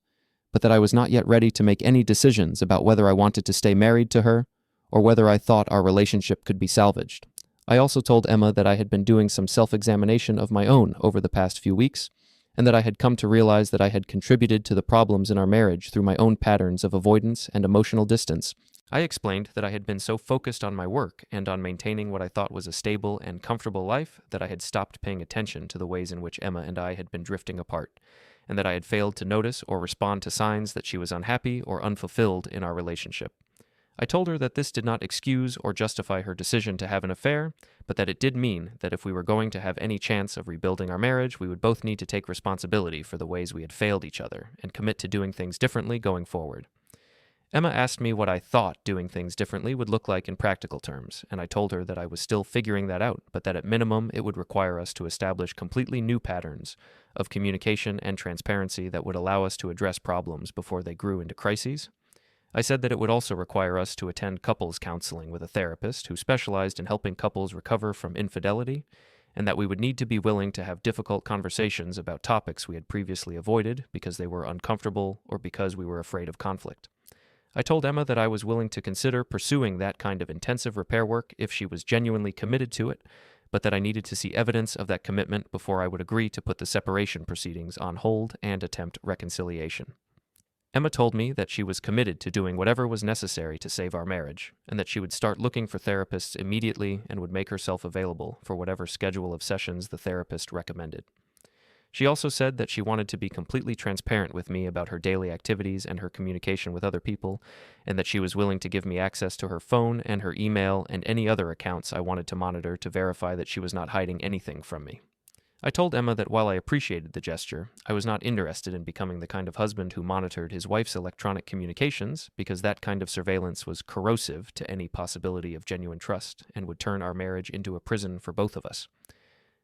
but that I was not yet ready to make any decisions about whether I wanted to stay married to her or whether I thought our relationship could be salvaged. I also told Emma that I had been doing some self-examination of my own over the past few weeks, and that I had come to realize that I had contributed to the problems in our marriage through my own patterns of avoidance and emotional distance. I explained that I had been so focused on my work and on maintaining what I thought was a stable and comfortable life that I had stopped paying attention to the ways in which Emma and I had been drifting apart, and that I had failed to notice or respond to signs that she was unhappy or unfulfilled in our relationship. I told her that this did not excuse or justify her decision to have an affair, but that it did mean that if we were going to have any chance of rebuilding our marriage, we would both need to take responsibility for the ways we had failed each other and commit to doing things differently going forward. Emma asked me what I thought doing things differently would look like in practical terms, and I told her that I was still figuring that out, but that at minimum it would require us to establish completely new patterns of communication and transparency that would allow us to address problems before they grew into crises. I said that it would also require us to attend couples counseling with a therapist who specialized in helping couples recover from infidelity, and that we would need to be willing to have difficult conversations about topics we had previously avoided because they were uncomfortable or because we were afraid of conflict. I told Emma that I was willing to consider pursuing that kind of intensive repair work if she was genuinely committed to it, but that I needed to see evidence of that commitment before I would agree to put the separation proceedings on hold and attempt reconciliation. Emma told me that she was committed to doing whatever was necessary to save our marriage, and that she would start looking for therapists immediately and would make herself available for whatever schedule of sessions the therapist recommended. She also said that she wanted to be completely transparent with me about her daily activities and her communication with other people, and that she was willing to give me access to her phone and her email and any other accounts I wanted to monitor to verify that she was not hiding anything from me. I told Emma that while I appreciated the gesture, I was not interested in becoming the kind of husband who monitored his wife's electronic communications, because that kind of surveillance was corrosive to any possibility of genuine trust and would turn our marriage into a prison for both of us.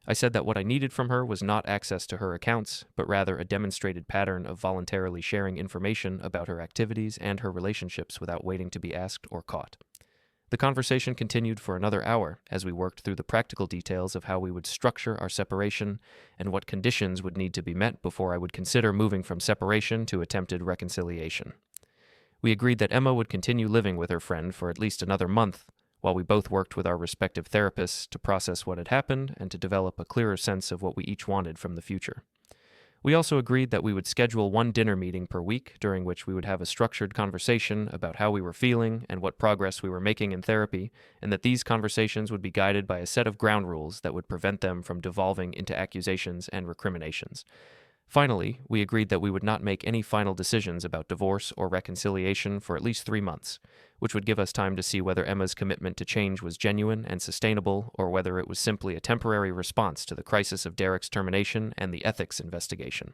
I said that what I needed from her was not access to her accounts, but rather a demonstrated pattern of voluntarily sharing information about her activities and her relationships without waiting to be asked or caught. The conversation continued for another hour as we worked through the practical details of how we would structure our separation and what conditions would need to be met before I would consider moving from separation to attempted reconciliation. We agreed that Emma would continue living with her friend for at least another month, while we both worked with our respective therapists to process what had happened and to develop a clearer sense of what we each wanted from the future. We also agreed that we would schedule one dinner meeting per week during which we would have a structured conversation about how we were feeling and what progress we were making in therapy, and that these conversations would be guided by a set of ground rules that would prevent them from devolving into accusations and recriminations. Finally, we agreed that we would not make any final decisions about divorce or reconciliation for at least 3 months, which would give us time to see whether Emma's commitment to change was genuine and sustainable, or whether it was simply a temporary response to the crisis of Derek's termination and the ethics investigation.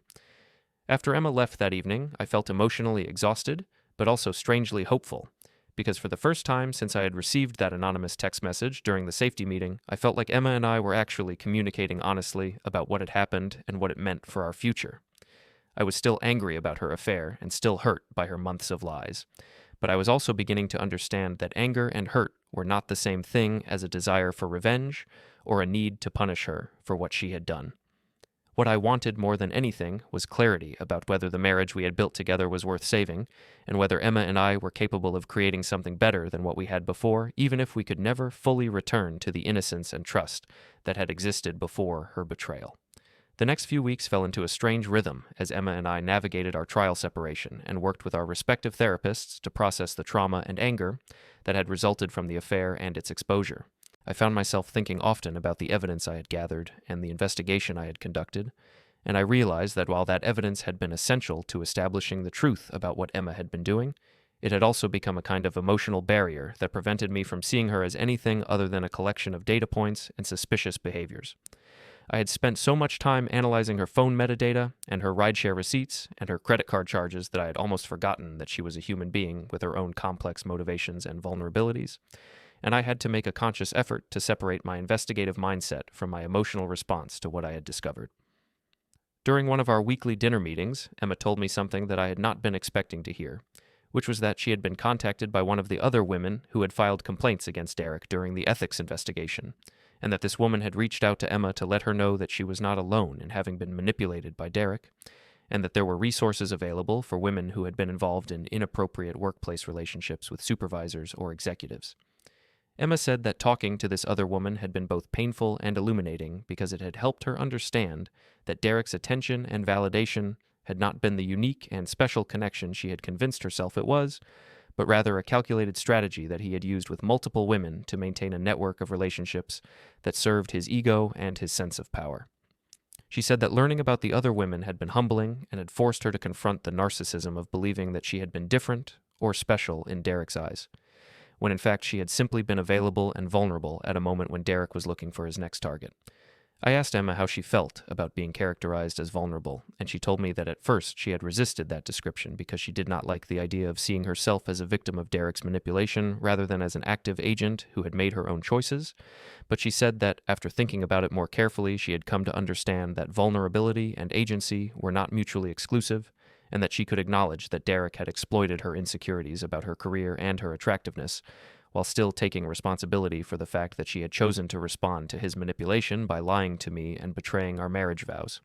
After Emma left that evening, I felt emotionally exhausted, but also strangely hopeful, because for the first time since I had received that anonymous text message during the safety meeting, I felt like Emma and I were actually communicating honestly about what had happened and what it meant for our future. I was still angry about her affair and still hurt by her months of lies, but I was also beginning to understand that anger and hurt were not the same thing as a desire for revenge or a need to punish her for what she had done. What I wanted more than anything was clarity about whether the marriage we had built together was worth saving, and whether Emma and I were capable of creating something better than what we had before, even if we could never fully return to the innocence and trust that had existed before her betrayal. The next few weeks fell into a strange rhythm as Emma and I navigated our trial separation and worked with our respective therapists to process the trauma and anger that had resulted from the affair and its exposure. I found myself thinking often about the evidence I had gathered and the investigation I had conducted, and I realized that while that evidence had been essential to establishing the truth about what Emma had been doing, it had also become a kind of emotional barrier that prevented me from seeing her as anything other than a collection of data points and suspicious behaviors. I had spent so much time analyzing her phone metadata and her rideshare receipts and her credit card charges that I had almost forgotten that she was a human being with her own complex motivations and vulnerabilities, and I had to make a conscious effort to separate my investigative mindset from my emotional response to what I had discovered. During one of our weekly dinner meetings, Emma told me something that I had not been expecting to hear, which was that she had been contacted by one of the other women who had filed complaints against Derek during the ethics investigation, and that this woman had reached out to Emma to let her know that she was not alone in having been manipulated by Derek, and that there were resources available for women who had been involved in inappropriate workplace relationships with supervisors or executives. Emma said that talking to this other woman had been both painful and illuminating because it had helped her understand that Derek's attention and validation had not been the unique and special connection she had convinced herself it was, but rather a calculated strategy that he had used with multiple women to maintain a network of relationships that served his ego and his sense of power. She said that learning about the other women had been humbling and had forced her to confront the narcissism of believing that she had been different or special in Derek's eyes, when in fact she had simply been available and vulnerable at a moment when Derek was looking for his next target. I asked Emma how she felt about being characterized as vulnerable, and she told me that at first she had resisted that description because she did not like the idea of seeing herself as a victim of Derek's manipulation rather than as an active agent who had made her own choices, but she said that after thinking about it more carefully, she had come to understand that vulnerability and agency were not mutually exclusive, and that she could acknowledge that Derek had exploited her insecurities about her career and her attractiveness, while still taking responsibility for the fact that she had chosen to respond to his manipulation by lying to me and betraying our marriage vows.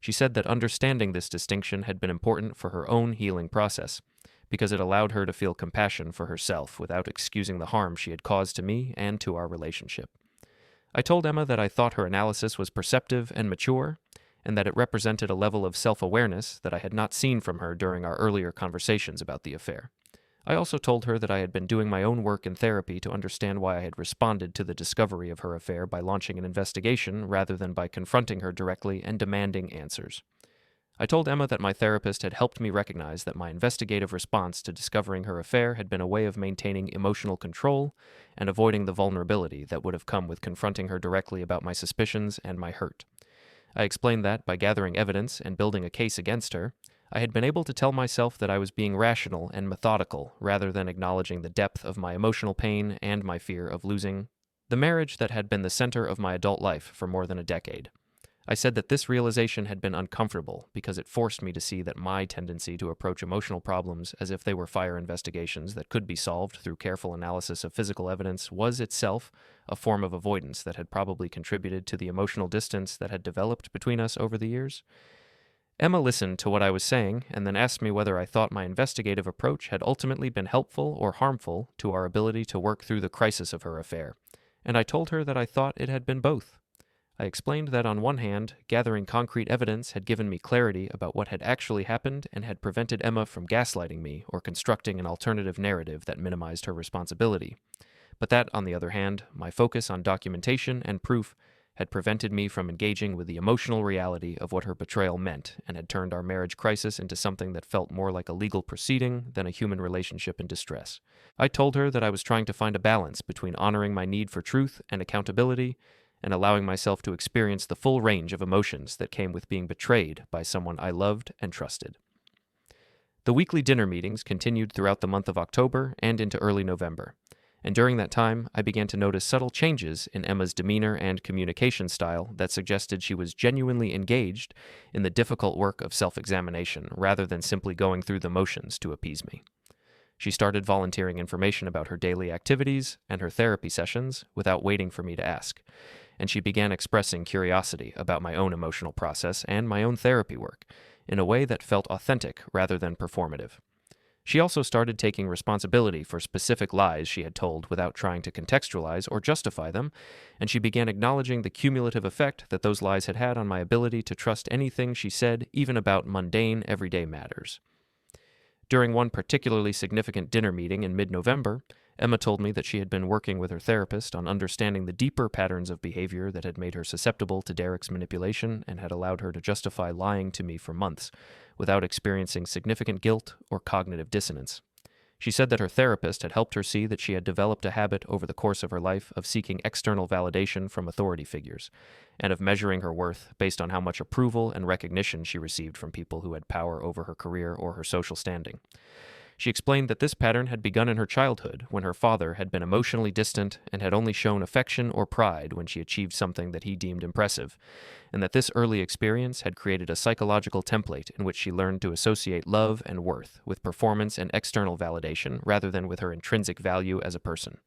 She said that understanding this distinction had been important for her own healing process, because it allowed her to feel compassion for herself without excusing the harm she had caused to me and to our relationship. I told Emma that I thought her analysis was perceptive and mature, and that it represented a level of self-awareness that I had not seen from her during our earlier conversations about the affair. I also told her that I had been doing my own work in therapy to understand why I had responded to the discovery of her affair by launching an investigation rather than by confronting her directly and demanding answers. I told Emma that my therapist had helped me recognize that my investigative response to discovering her affair had been a way of maintaining emotional control and avoiding the vulnerability that would have come with confronting her directly about my suspicions and my hurt. I explained that, by gathering evidence and building a case against her, I had been able to tell myself that I was being rational and methodical rather than acknowledging the depth of my emotional pain and my fear of losing the marriage that had been the center of my adult life for more than a decade. I said that this realization had been uncomfortable because it forced me to see that my tendency to approach emotional problems as if they were fire investigations that could be solved through careful analysis of physical evidence was itself a form of avoidance that had probably contributed to the emotional distance that had developed between us over the years. Emma listened to what I was saying and then asked me whether I thought my investigative approach had ultimately been helpful or harmful to our ability to work through the crisis of her affair, and I told her that I thought it had been both. I explained that on one hand, gathering concrete evidence had given me clarity about what had actually happened and had prevented Emma from gaslighting me or constructing an alternative narrative that minimized her responsibility. But that, on the other hand, my focus on documentation and proof had prevented me from engaging with the emotional reality of what her betrayal meant and had turned our marriage crisis into something that felt more like a legal proceeding than a human relationship in distress. I told her that I was trying to find a balance between honoring my need for truth and accountability and allowing myself to experience the full range of emotions that came with being betrayed by someone I loved and trusted. The weekly dinner meetings continued throughout the month of October and into early November, and during that time I began to notice subtle changes in Emma's demeanor and communication style that suggested she was genuinely engaged in the difficult work of self-examination rather than simply going through the motions to appease me. She started volunteering information about her daily activities and her therapy sessions without waiting for me to ask, and she began expressing curiosity about my own emotional process and my own therapy work in a way that felt authentic rather than performative. She also started taking responsibility for specific lies she had told without trying to contextualize or justify them, and she began acknowledging the cumulative effect that those lies had had on my ability to trust anything she said, even about mundane, everyday matters. During one particularly significant dinner meeting in mid-November, Emma told me that she had been working with her therapist on understanding the deeper patterns of behavior that had made her susceptible to Derek's manipulation and had allowed her to justify lying to me for months without experiencing significant guilt or cognitive dissonance. She said that her therapist had helped her see that she had developed a habit over the course of her life of seeking external validation from authority figures, and of measuring her worth based on how much approval and recognition she received from people who had power over her career or her social standing. She explained that this pattern had begun in her childhood when her father had been emotionally distant and had only shown affection or pride when she achieved something that he deemed impressive, and that this early experience had created a psychological template in which she learned to associate love and worth with performance and external validation rather than with her intrinsic value as a person.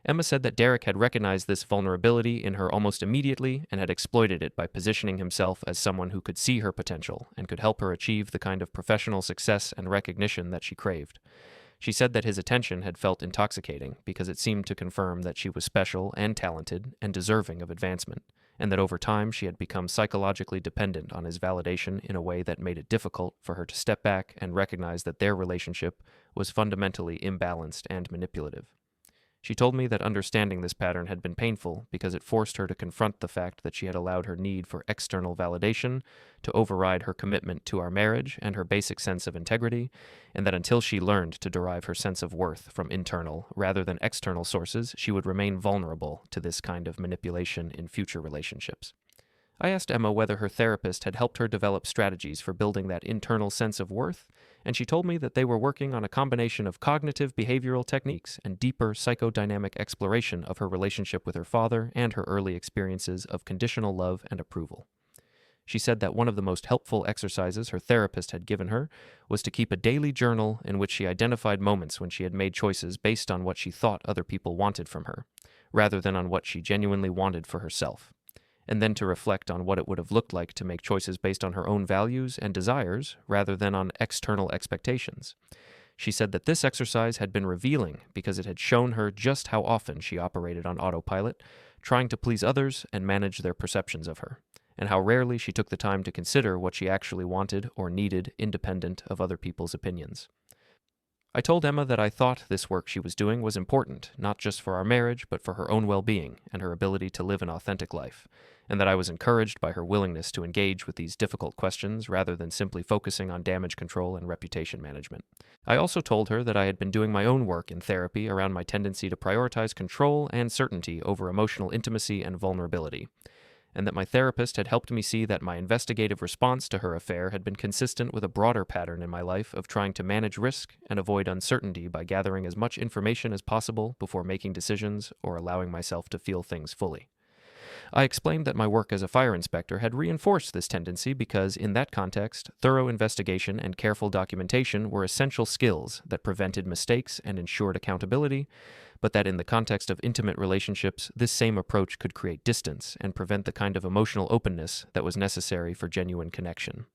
Emma said that Derek had recognized this vulnerability in her almost immediately and had exploited it by positioning himself as someone who could see her potential and could help her achieve the kind of professional success and recognition that she craved. She said that his attention had felt intoxicating because it seemed to confirm that she was special and talented and deserving of advancement, and that over time she had become psychologically dependent on his validation in a way that made it difficult for her to step back and recognize that their relationship was fundamentally imbalanced and manipulative. She told me that understanding this pattern had been painful because it forced her to confront the fact that she had allowed her need for external validation to override her commitment to our marriage and her basic sense of integrity, and that until she learned to derive her sense of worth from internal rather than external sources, she would remain vulnerable to this kind of manipulation in future relationships. I asked Emma whether her therapist had helped her develop strategies for building that internal sense of worth, and she told me that they were working on a combination of cognitive behavioral techniques and deeper psychodynamic exploration of her relationship with her father and her early experiences of conditional love and approval. She said that one of the most helpful exercises her therapist had given her was to keep a daily journal in which she identified moments when she had made choices based on what she thought other people wanted from her, rather than on what she genuinely wanted for herself, and then to reflect on what it would have looked like to make choices based on her own values and desires rather than on external expectations. She said that this exercise had been revealing because it had shown her just how often she operated on autopilot, trying to please others and manage their perceptions of her, and how rarely she took the time to consider what she actually wanted or needed independent of other people's opinions. I told Emma that I thought this work she was doing was important, not just for our marriage, but for her own well-being and her ability to live an authentic life, and that I was encouraged by her willingness to engage with these difficult questions rather than simply focusing on damage control and reputation management. I also told her that I had been doing my own work in therapy around my tendency to prioritize control and certainty over emotional intimacy and vulnerability, and that my therapist had helped me see that my investigative response to her affair had been consistent with a broader pattern in my life of trying to manage risk and avoid uncertainty by gathering as much information as possible before making decisions or allowing myself to feel things fully. I explained that my work as a fire inspector had reinforced this tendency because, in that context, thorough investigation and careful documentation were essential skills that prevented mistakes and ensured accountability, but that in the context of intimate relationships, this same approach could create distance and prevent the kind of emotional openness that was necessary for genuine connection.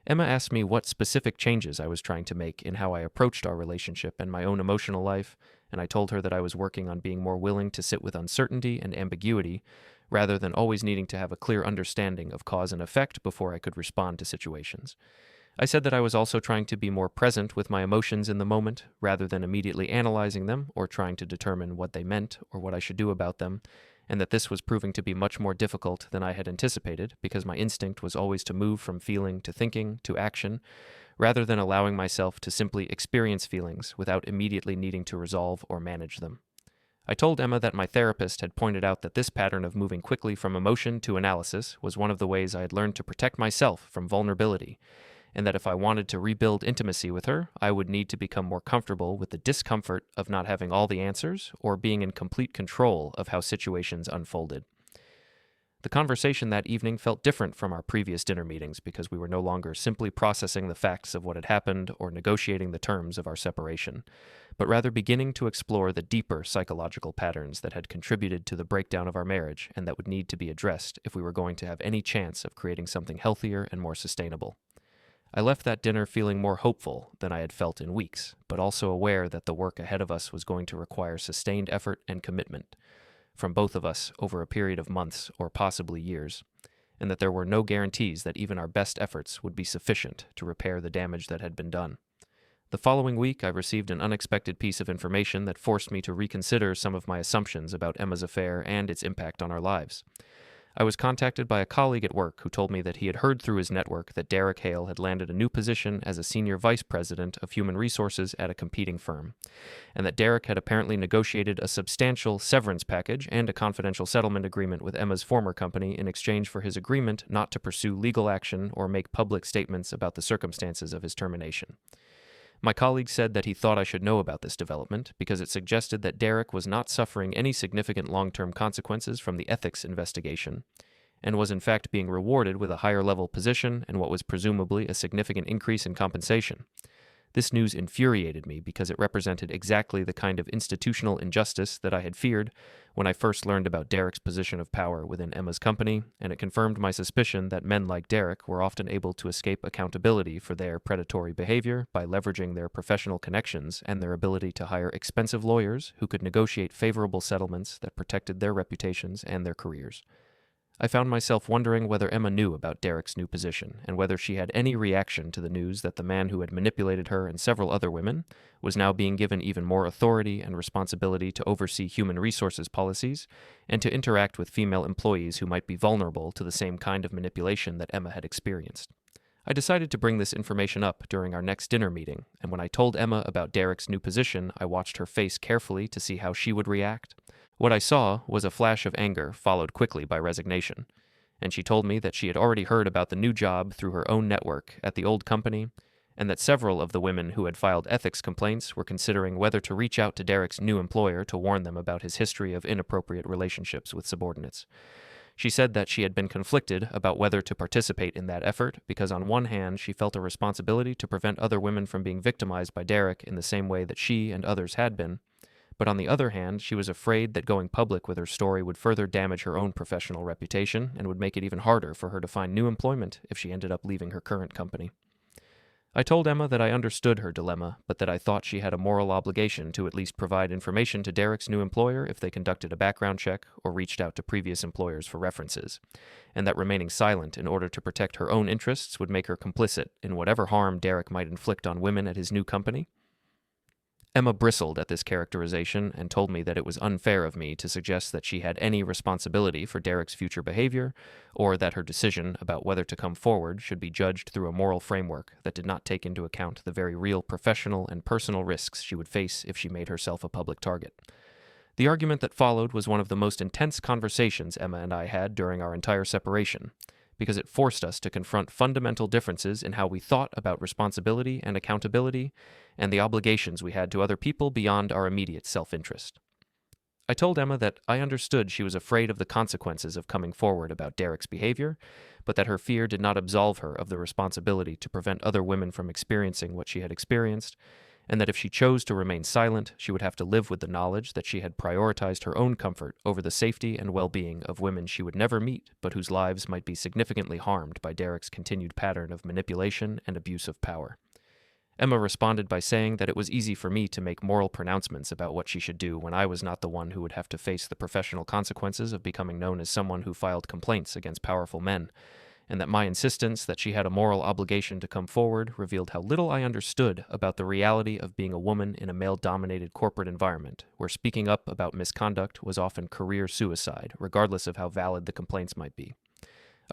Emma asked me what specific changes I was trying to make in how I approached our relationship and my own emotional life, and I told her that I was working on being more willing to sit with uncertainty and ambiguity, rather than always needing to have a clear understanding of cause and effect before I could respond to situations. I said that I was also trying to be more present with my emotions in the moment, rather than immediately analyzing them or trying to determine what they meant or what I should do about them, and that this was proving to be much more difficult than I had anticipated because my instinct was always to move from feeling to thinking to action, rather than allowing myself to simply experience feelings without immediately needing to resolve or manage them. I told Emma that my therapist had pointed out that this pattern of moving quickly from emotion to analysis was one of the ways I had learned to protect myself from vulnerability, and that if I wanted to rebuild intimacy with her, I would need to become more comfortable with the discomfort of not having all the answers or being in complete control of how situations unfolded. The conversation that evening felt different from our previous dinner meetings because we were no longer simply processing the facts of what had happened or negotiating the terms of our separation, but rather beginning to explore the deeper psychological patterns that had contributed to the breakdown of our marriage and that would need to be addressed if we were going to have any chance of creating something healthier and more sustainable. I left that dinner feeling more hopeful than I had felt in weeks, but also aware that the work ahead of us was going to require sustained effort and commitment from both of us over a period of months or possibly years, and that there were no guarantees that even our best efforts would be sufficient to repair the damage that had been done. The following week, I received an unexpected piece of information that forced me to reconsider some of my assumptions about Emma's affair and its impact on our lives. I was contacted by a colleague at work who told me that he had heard through his network that Derek Hale had landed a new position as a senior vice president of human resources at a competing firm, and that Derek had apparently negotiated a substantial severance package and a confidential settlement agreement with Emma's former company in exchange for his agreement not to pursue legal action or make public statements about the circumstances of his termination. My colleague said that he thought I should know about this development because it suggested that Derek was not suffering any significant long-term consequences from the ethics investigation, and was in fact being rewarded with a higher-level position and what was presumably a significant increase in compensation. This news infuriated me because it represented exactly the kind of institutional injustice that I had feared when I first learned about Derek's position of power within Emma's company, and it confirmed my suspicion that men like Derek were often able to escape accountability for their predatory behavior by leveraging their professional connections and their ability to hire expensive lawyers who could negotiate favorable settlements that protected their reputations and their careers. I found myself wondering whether Emma knew about Derek's new position, and whether she had any reaction to the news that the man who had manipulated her and several other women was now being given even more authority and responsibility to oversee human resources policies and to interact with female employees who might be vulnerable to the same kind of manipulation that Emma had experienced. I decided to bring this information up during our next dinner meeting, and when I told Emma about Derek's new position, I watched her face carefully to see how she would react. What I saw was a flash of anger followed quickly by resignation, and she told me that she had already heard about the new job through her own network at the old company, and that several of the women who had filed ethics complaints were considering whether to reach out to Derek's new employer to warn them about his history of inappropriate relationships with subordinates. She said that she had been conflicted about whether to participate in that effort because on one hand she felt a responsibility to prevent other women from being victimized by Derek in the same way that she and others had been, but on the other hand, she was afraid that going public with her story would further damage her own professional reputation and would make it even harder for her to find new employment if she ended up leaving her current company. I told Emma that I understood her dilemma, but that I thought she had a moral obligation to at least provide information to Derek's new employer if they conducted a background check or reached out to previous employers for references, and that remaining silent in order to protect her own interests would make her complicit in whatever harm Derek might inflict on women at his new company. Emma bristled at this characterization and told me that it was unfair of me to suggest that she had any responsibility for Derek's future behavior, or that her decision about whether to come forward should be judged through a moral framework that did not take into account the very real professional and personal risks she would face if she made herself a public target. The argument that followed was one of the most intense conversations Emma and I had during our entire separation, because it forced us to confront fundamental differences in how we thought about responsibility and accountability, and the obligations we had to other people beyond our immediate self-interest. I told Emma that I understood she was afraid of the consequences of coming forward about Derek's behavior, but that her fear did not absolve her of the responsibility to prevent other women from experiencing what she had experienced, and that if she chose to remain silent, she would have to live with the knowledge that she had prioritized her own comfort over the safety and well-being of women she would never meet, but whose lives might be significantly harmed by Derek's continued pattern of manipulation and abuse of power. Emma responded by saying that it was easy for me to make moral pronouncements about what she should do when I was not the one who would have to face the professional consequences of becoming known as someone who filed complaints against powerful men, and that my insistence that she had a moral obligation to come forward revealed how little I understood about the reality of being a woman in a male-dominated corporate environment, where speaking up about misconduct was often career suicide, regardless of how valid the complaints might be.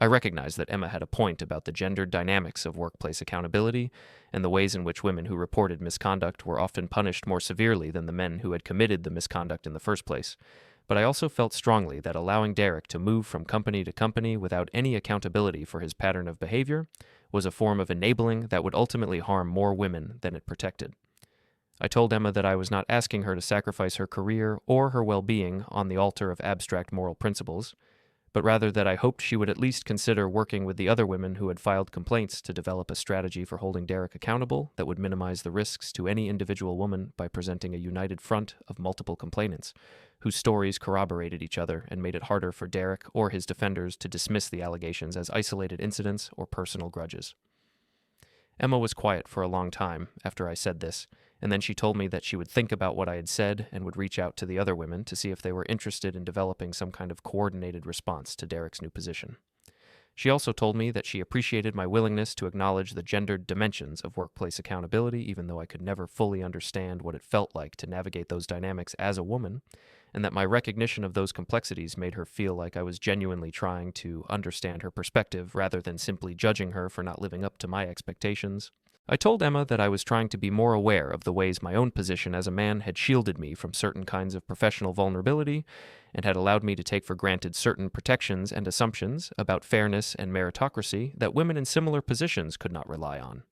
I recognize that Emma had a point about the gendered dynamics of workplace accountability and the ways in which women who reported misconduct were often punished more severely than the men who had committed the misconduct in the first place. But I also felt strongly that allowing Derek to move from company to company without any accountability for his pattern of behavior was a form of enabling that would ultimately harm more women than it protected. I told Emma that I was not asking her to sacrifice her career or her well-being on the altar of abstract moral principles, but rather that I hoped she would at least consider working with the other women who had filed complaints to develop a strategy for holding Derek accountable that would minimize the risks to any individual woman by presenting a united front of multiple complainants, whose stories corroborated each other and made it harder for Derek or his defenders to dismiss the allegations as isolated incidents or personal grudges. Emma was quiet for a long time after I said this, and then she told me that she would think about what I had said and would reach out to the other women to see if they were interested in developing some kind of coordinated response to Derek's new position. She also told me that she appreciated my willingness to acknowledge the gendered dimensions of workplace accountability, even though I could never fully understand what it felt like to navigate those dynamics as a woman, and that my recognition of those complexities made her feel like I was genuinely trying to understand her perspective rather than simply judging her for not living up to my expectations. I told Emma that I was trying to be more aware of the ways my own position as a man had shielded me from certain kinds of professional vulnerability and had allowed me to take for granted certain protections and assumptions about fairness and meritocracy that women in similar positions could not rely on,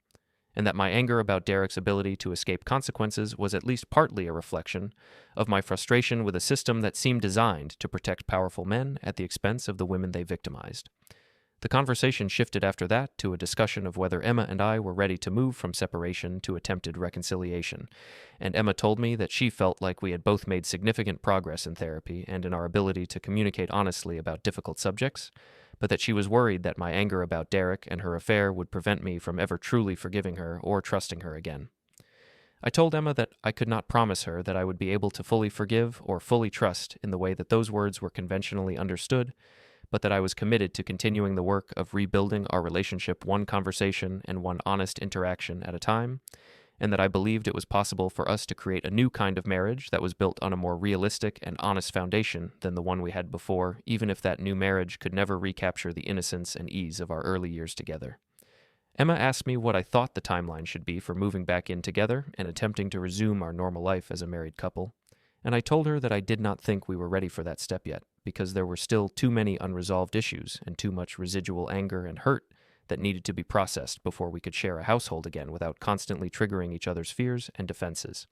and that my anger about Derek's ability to escape consequences was at least partly a reflection of my frustration with a system that seemed designed to protect powerful men at the expense of the women they victimized. The conversation shifted after that to a discussion of whether Emma and I were ready to move from separation to attempted reconciliation, and Emma told me that she felt like we had both made significant progress in therapy and in our ability to communicate honestly about difficult subjects, but that she was worried that my anger about Derek and her affair would prevent me from ever truly forgiving her or trusting her again. I told Emma that I could not promise her that I would be able to fully forgive or fully trust in the way that those words were conventionally understood, but that I was committed to continuing the work of rebuilding our relationship one conversation and one honest interaction at a time, and that I believed it was possible for us to create a new kind of marriage that was built on a more realistic and honest foundation than the one we had before, even if that new marriage could never recapture the innocence and ease of our early years together. Emma asked me what I thought the timeline should be for moving back in together and attempting to resume our normal life as a married couple, and I told her that I did not think we were ready for that step yet, because there were still too many unresolved issues and too much residual anger and hurt that needed to be processed before we could share a household again without constantly triggering each other's fears and defenses.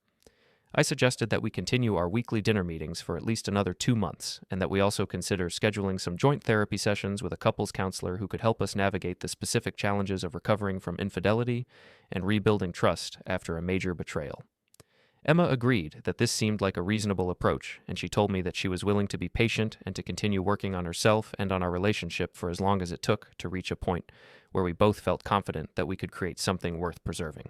I suggested that we continue our weekly dinner meetings for at least another 2 months, and that we also consider scheduling some joint therapy sessions with a couples counselor who could help us navigate the specific challenges of recovering from infidelity and rebuilding trust after a major betrayal. Emma agreed that this seemed like a reasonable approach, and she told me that she was willing to be patient and to continue working on herself and on our relationship for as long as it took to reach a point where we both felt confident that we could create something worth preserving.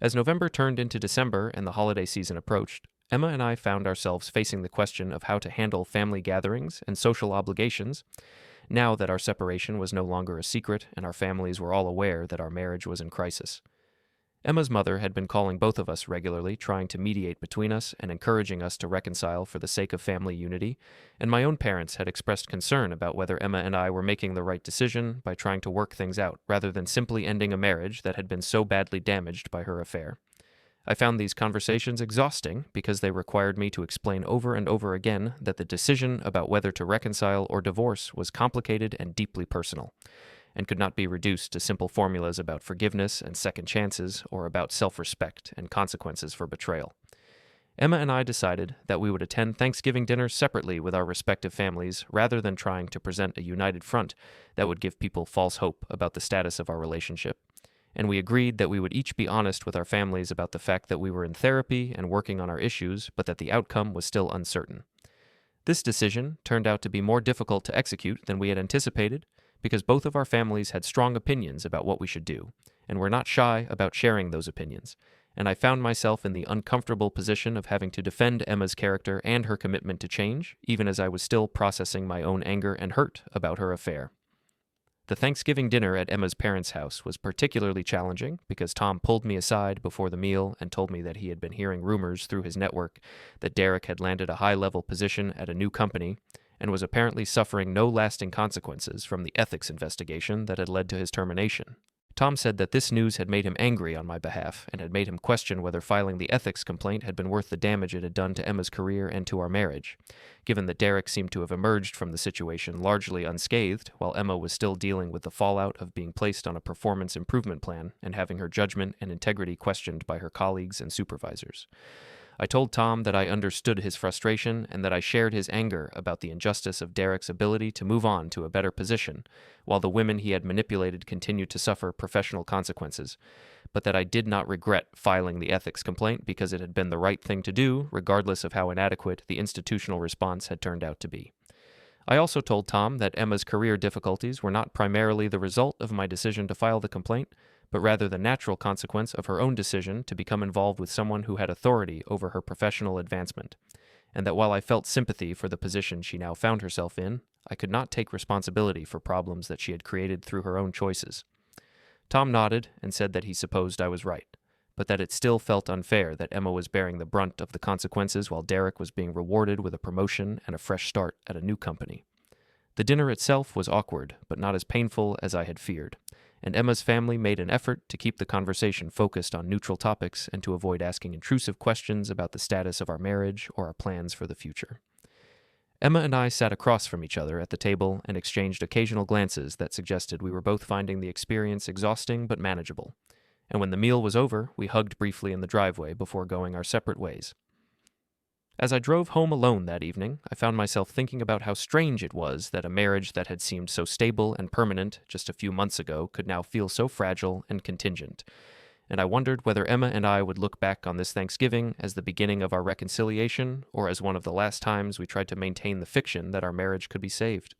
As November turned into December and the holiday season approached, Emma and I found ourselves facing the question of how to handle family gatherings and social obligations now that our separation was no longer a secret and our families were all aware that our marriage was in crisis. Emma's mother had been calling both of us regularly, trying to mediate between us and encouraging us to reconcile for the sake of family unity, and my own parents had expressed concern about whether Emma and I were making the right decision by trying to work things out, rather than simply ending a marriage that had been so badly damaged by her affair. I found these conversations exhausting because they required me to explain over and over again that the decision about whether to reconcile or divorce was complicated and deeply personal, and could not be reduced to simple formulas about forgiveness and second chances or about self-respect and consequences for betrayal. Emma and I decided that we would attend Thanksgiving dinners separately with our respective families rather than trying to present a united front that would give people false hope about the status of our relationship. And we agreed that we would each be honest with our families about the fact that we were in therapy and working on our issues, but that the outcome was still uncertain. This decision turned out to be more difficult to execute than we had anticipated because both of our families had strong opinions about what we should do, and were not shy about sharing those opinions, and I found myself in the uncomfortable position of having to defend Emma's character and her commitment to change, even as I was still processing my own anger and hurt about her affair. The Thanksgiving dinner at Emma's parents' house was particularly challenging because Tom pulled me aside before the meal and told me that he had been hearing rumors through his network that Derek had landed a high-level position at a new company and was apparently suffering no lasting consequences from the ethics investigation that had led to his termination. Tom said that this news had made him angry on my behalf and had made him question whether filing the ethics complaint had been worth the damage it had done to Emma's career and to our marriage, given that Derek seemed to have emerged from the situation largely unscathed, while Emma was still dealing with the fallout of being placed on a performance improvement plan and having her judgment and integrity questioned by her colleagues and supervisors. I told Tom that I understood his frustration and that I shared his anger about the injustice of Derek's ability to move on to a better position, while the women he had manipulated continued to suffer professional consequences, but that I did not regret filing the ethics complaint because it had been the right thing to do, regardless of how inadequate the institutional response had turned out to be. I also told Tom that Emma's career difficulties were not primarily the result of my decision to file the complaint, but rather the natural consequence of her own decision to become involved with someone who had authority over her professional advancement, and that while I felt sympathy for the position she now found herself in, I could not take responsibility for problems that she had created through her own choices. Tom nodded and said that he supposed I was right, but that it still felt unfair that Emma was bearing the brunt of the consequences while Derek was being rewarded with a promotion and a fresh start at a new company. The dinner itself was awkward, but not as painful as I had feared, and Emma's family made an effort to keep the conversation focused on neutral topics and to avoid asking intrusive questions about the status of our marriage or our plans for the future. Emma and I sat across from each other at the table and exchanged occasional glances that suggested we were both finding the experience exhausting but manageable, and when the meal was over, we hugged briefly in the driveway before going our separate ways. As I drove home alone that evening, I found myself thinking about how strange it was that a marriage that had seemed so stable and permanent just a few months ago could now feel so fragile and contingent, and I wondered whether Emma and I would look back on this Thanksgiving as the beginning of our reconciliation or as one of the last times we tried to maintain the fiction that our marriage could be saved.